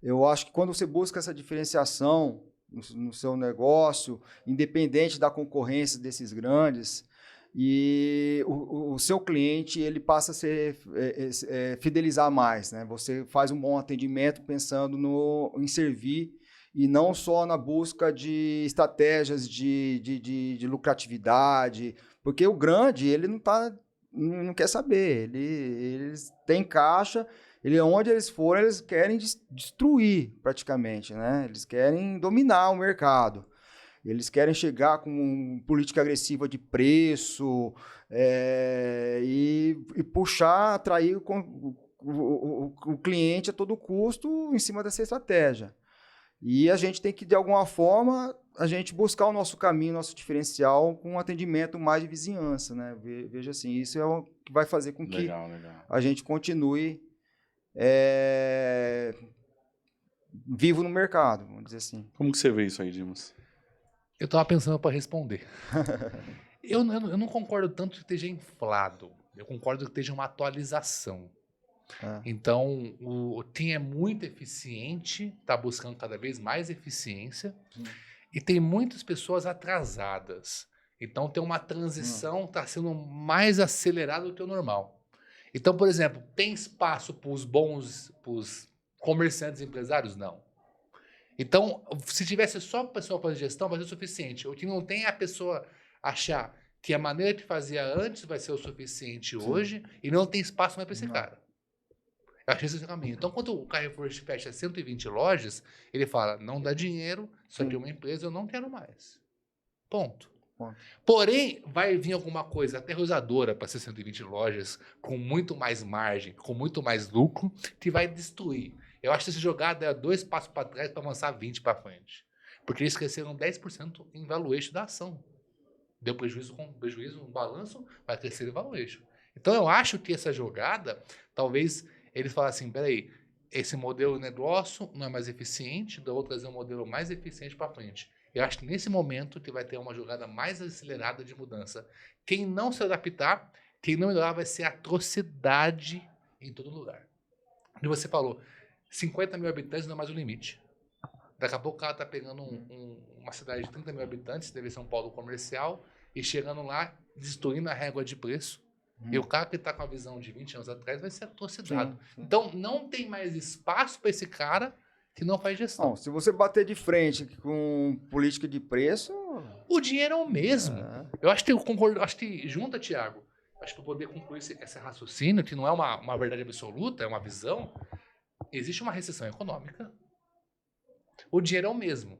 Eu acho que quando você busca essa diferenciação no seu negócio, independente da concorrência desses grandes, e o seu cliente ele passa a fidelizar mais, né? Você faz um bom atendimento pensando em servir e não só na busca de estratégias de lucratividade, porque o grande ele não quer saber, eles têm caixa. Onde eles forem, eles querem destruir praticamente, né? Eles querem dominar o mercado. Eles querem chegar com política agressiva de preço e puxar, atrair o cliente a todo custo em cima dessa estratégia. E a gente tem que, de alguma forma, a gente buscar o nosso caminho, nosso diferencial com um atendimento mais de vizinhança, né? Veja assim, isso é o que vai fazer com que a gente continue vivo no mercado, vamos dizer assim. Como que você vê isso aí, Dimas? Eu estava pensando para responder. eu não concordo tanto que esteja inflado. Eu concordo que esteja uma atualização. Então, o team é muito eficiente, está buscando cada vez mais eficiência, e tem muitas pessoas atrasadas. Então, tem uma transição, está sendo mais acelerada do que o normal. Então, por exemplo, tem espaço para os comerciantes e empresários? Não. Então, se tivesse só a pessoa fazer gestão, vai ser o suficiente. O que não tem é a pessoa achar que a maneira que fazia antes vai ser o suficiente hoje e não tem espaço mais para esse cara. Eu acho esse é o caminho. Então, quando o Carrefour fecha 120 lojas, ele fala, não dá dinheiro, isso aqui é uma empresa, eu não quero mais. Ponto. Porém, vai vir alguma coisa aterrorizadora para ser 120 lojas, com muito mais margem, com muito mais lucro, que vai destruir. Eu acho que essa jogada é 2 passos para trás para avançar 20 para frente. Porque eles cresceram 10% em valuation da ação. Deu prejuízo no balanço, vai crescer em valuation. Então, eu acho que essa jogada, talvez eles falem assim, peraí, esse modelo de negócio não é mais eficiente, então eu vou trazer um modelo mais eficiente para frente. Eu acho que nesse momento que vai ter uma jogada mais acelerada de mudança. Quem não se adaptar, quem não melhorar, vai ser atrocidade em todo lugar. E você falou, 50 mil habitantes não é mais o limite. Daqui a pouco o cara tá pegando uma cidade de 30 mil habitantes, deve ser um polo comercial, e chegando lá, destruindo a régua de preço. E o cara que tá com a visão de 20 anos atrás vai ser atrocidado. Sim. Então, não tem mais espaço para esse cara que não faz gestão. Não, se você bater de frente com política de preço... O dinheiro é o mesmo. Eu acho que eu concordo, acho que junta, Thiago, acho que para poder concluir esse raciocínio, que não é uma verdade absoluta, é uma visão, existe uma recessão econômica, o dinheiro é o mesmo.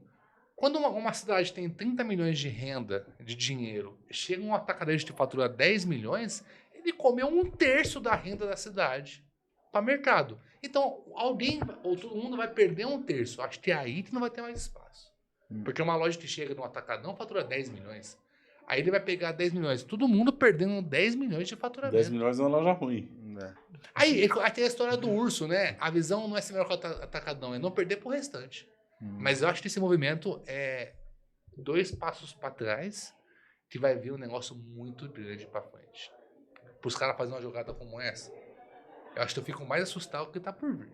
Quando uma cidade tem 30 milhões de renda, de dinheiro, chega um atacarejo que fatura 10 milhões, ele comeu 1/3 da renda da cidade para mercado. Então, alguém ou todo mundo vai perder 1/3. Acho que é aí que não vai ter mais espaço. Porque uma loja que chega no atacadão fatura 10 milhões. Aí ele vai pegar 10 milhões. Todo mundo perdendo 10 milhões de faturamento. 10 milhões é uma loja ruim. Aí tem a história do urso, né? A visão não é ser melhor que o atacadão, é não perder pro restante. Mas eu acho que esse movimento é 2 passos para trás que vai vir um negócio muito grande para frente. Para os caras fazerem uma jogada como essa, eu acho que eu fico mais assustado do que tá por vir.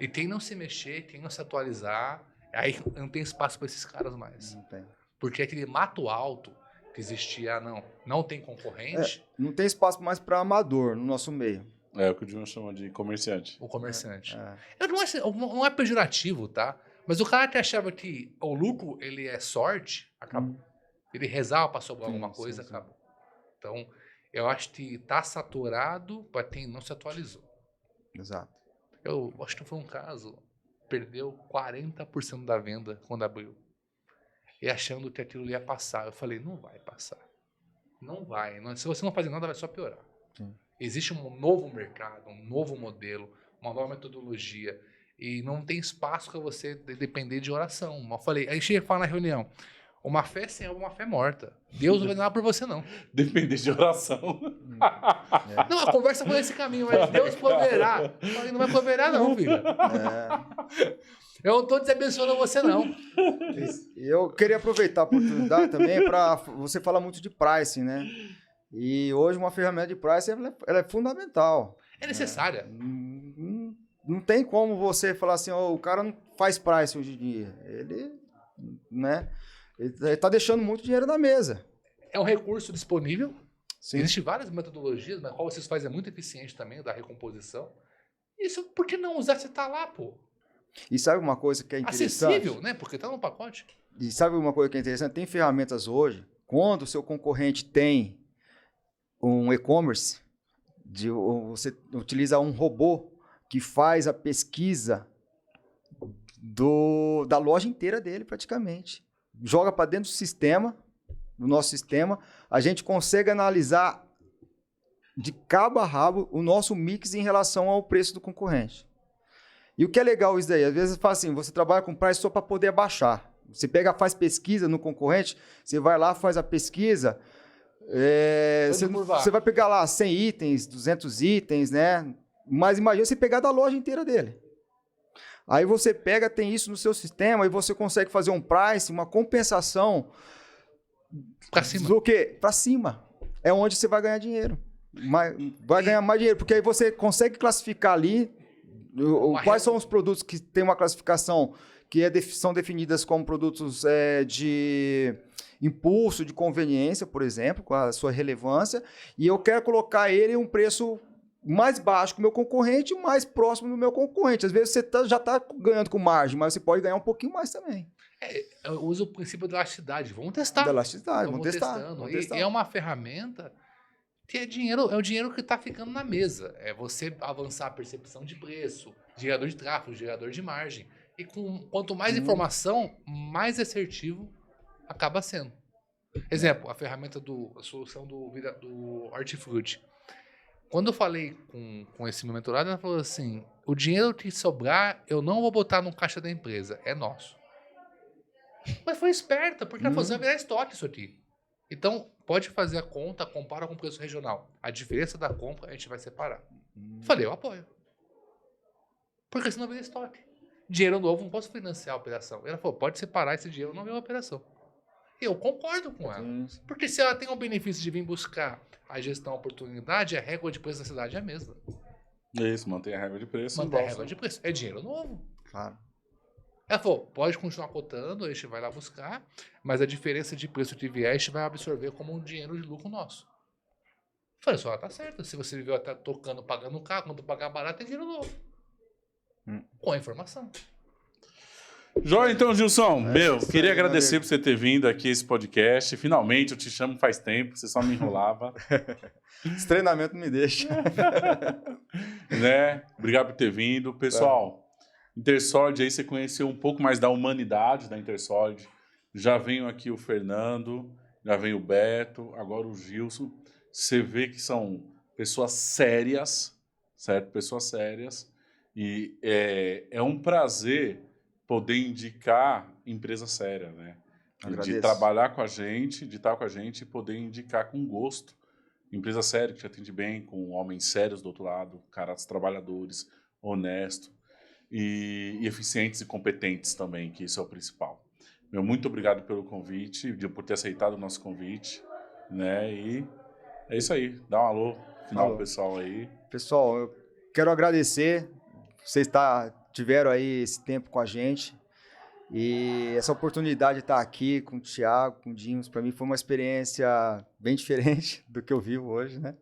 E quem não se mexer, quem não se atualizar, aí não tem espaço para esses caras mais. Não tem. Porque aquele mato alto que existia, não tem concorrente, Não tem espaço mais para amador no nosso meio. É o que o Dilma chama de comerciante. o comerciante. É. Eu não é pejorativo, tá? Mas o cara que achava que o lucro, ele é sorte, acabou. Ele rezava para sobrar alguma coisa, sim. acabou. Então, eu acho que tá saturado para quem não se atualizou. Exato. Eu acho que foi um caso, perdeu 40% da venda quando abriu. E achando que aquilo ia passar. Eu falei, não vai passar. Não vai. Se você não fazer nada, vai só piorar. Sim. Existe um novo mercado, um novo modelo, uma nova metodologia. E não tem espaço para você depender de oração. Eu falei, aí chega a falar na reunião, uma fé sem uma fé morta. Deus não vai dar nada por você, não. Depender de oração. Não, a conversa foi nesse caminho, mas Deus proverá. Eu falei, não vai proverá, não, filho. Eu não tô desabençoando você, não. Eu queria aproveitar a oportunidade também para você falar muito de pricing, né? E hoje uma ferramenta de pricing ela é fundamental. É necessária. Não tem como você falar assim, o cara não faz pricing hoje em dia. Ele, né? Ele tá deixando muito dinheiro na mesa. É um recurso disponível. Sim. Existem várias metodologias, na qual vocês fazem muito eficiente também, da recomposição. Isso, por que não usar se tá lá, pô? E sabe uma coisa que é interessante? Acessível, né? Porque tá no pacote. E sabe uma coisa que é interessante? Tem ferramentas hoje, quando o seu concorrente tem um e-commerce, você utiliza um robô que faz a pesquisa da loja inteira dele, praticamente. Joga para dentro do sistema, do nosso sistema, a gente consegue analisar de cabo a rabo o nosso mix em relação ao preço do concorrente. E o que é legal isso daí? Às vezes fala assim, você trabalha com price só para poder abaixar. Você faz pesquisa no concorrente, você vai lá, faz a pesquisa, você vai pegar lá 100 itens, 200 itens, né? Mas imagina você pegar da loja inteira dele. Aí você pega, tem isso no seu sistema e você consegue fazer um price, uma compensação. Pra cima. Do quê? Pra cima. É onde você vai ganhar dinheiro. Vai ganhar mais dinheiro, porque aí você consegue classificar ali quais são os produtos que têm uma classificação que são definidas como produtos de impulso, de conveniência, por exemplo, com a sua relevância, e eu quero colocar ele em um preço mais baixo que o meu concorrente e mais próximo do meu concorrente. Às vezes você já está ganhando com margem, mas você pode ganhar um pouquinho mais também. Eu uso o princípio da elasticidade. Vamos testar. Da elasticidade, vamos testando. testar. E é uma ferramenta que é o dinheiro que está ficando na mesa. É você avançar a percepção de preço, gerador de tráfego, gerador de margem. E quanto mais informação, mais assertivo acaba sendo. Exemplo, a ferramenta a solução do Hortifruti. Quando eu falei com esse meu mentorado, ela falou assim, o dinheiro que sobrar, eu não vou botar no caixa da empresa, é nosso. Mas foi esperta, porque ela falou, vai virar estoque isso aqui. Então, pode fazer a conta, compara com o preço regional. A diferença da compra a gente vai separar. Falei, eu apoio. Porque senão vira estoque. Dinheiro novo, não posso financiar a operação. Ela falou, pode separar esse dinheiro, não vem a operação. Eu concordo com ela. Porque se ela tem o benefício de vir buscar a gestão oportunidade, a régua de preço da cidade é a mesma. Isso, mantém a régua de preço. Mantém a régua de preço. É dinheiro novo. Claro. Ela falou, pode continuar cotando, a gente vai lá buscar, mas a diferença de preço que vier, a gente vai absorver como um dinheiro de lucro nosso. Eu falei, só tá certo. Se você viveu até tocando, pagando caro, quando pagar barato, é dinheiro novo. Com a informação. Joia, então, Gilson, queria agradecer por você ter vindo aqui a esse podcast. Finalmente, eu te chamo faz tempo, você só me enrolava. Esse treinamento me deixa. Né? Obrigado por ter vindo. Pessoal, Intersolid, aí você conheceu um pouco mais da humanidade da Intersolid. Já veio aqui o Fernando, já veio o Beto, agora o Gilson. Você vê que são pessoas sérias, certo? Pessoas sérias. E é um prazer poder indicar empresa séria, né? De trabalhar com a gente, de estar com a gente e poder indicar com gosto. Empresa séria, que te atende bem, com homens sérios do outro lado, caras trabalhadores, honestos e eficientes e competentes também, que isso é o principal. Muito obrigado pelo convite, por ter aceitado o nosso convite, né? E é isso aí. Dá um alô final pro pessoal aí. Pessoal, eu quero agradecer. Vocês tiveram aí esse tempo com a gente e essa oportunidade de estar aqui com o Thiago, com o Dimos, para mim foi uma experiência bem diferente do que eu vivo hoje, né?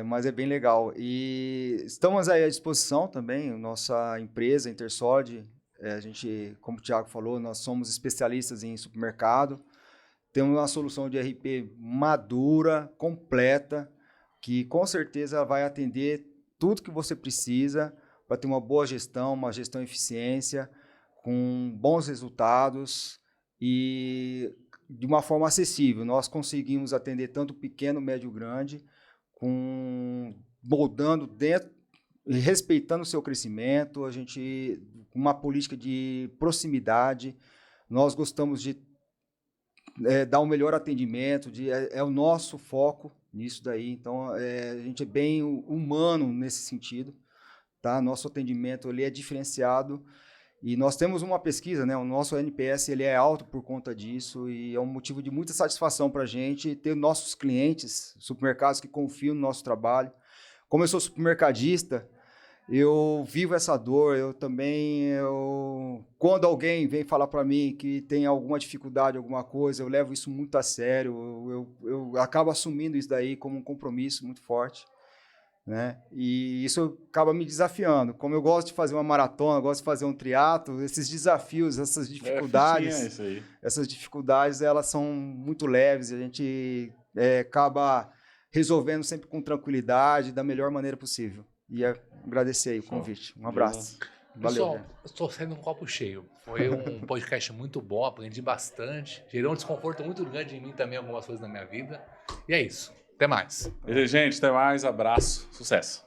Mas é bem legal. E estamos aí à disposição também, nossa empresa, Intersolid, a gente, como o Thiago falou, nós somos especialistas em supermercado, temos uma solução de RP madura, completa, que com certeza vai atender tudo que você precisa para ter uma boa gestão, uma gestão eficiência, com bons resultados e de uma forma acessível. Nós conseguimos atender tanto pequeno, médio, grande, moldando dentro e respeitando o seu crescimento. A gente, uma política de proximidade, nós gostamos de dar um melhor atendimento, é o nosso foco nisso daí. Então, a gente é bem humano nesse sentido. Tá? Nosso atendimento ele é diferenciado e nós temos uma pesquisa, né? O nosso NPS ele é alto por conta disso e é um motivo de muita satisfação para a gente ter nossos clientes, supermercados que confiam no nosso trabalho. Como eu sou supermercadista, eu vivo essa dor. Quando alguém vem falar para mim que tem alguma dificuldade, alguma coisa, eu levo isso muito a sério. Eu acabo assumindo isso daí como um compromisso muito forte. Né? E isso acaba me desafiando. Como eu gosto de fazer uma maratona, gosto de fazer um triatlo, esses desafios, essas dificuldades, elas são muito leves e a gente acaba resolvendo sempre com tranquilidade, da melhor maneira possível. E agradecer aí o convite. Um abraço. Valeu. Pessoal, estou saindo um copo cheio. Foi um podcast muito bom, aprendi bastante. Gerou um desconforto muito grande em mim também, algumas coisas na minha vida. E é isso. Até mais. Gente, até mais. Abraço. Sucesso.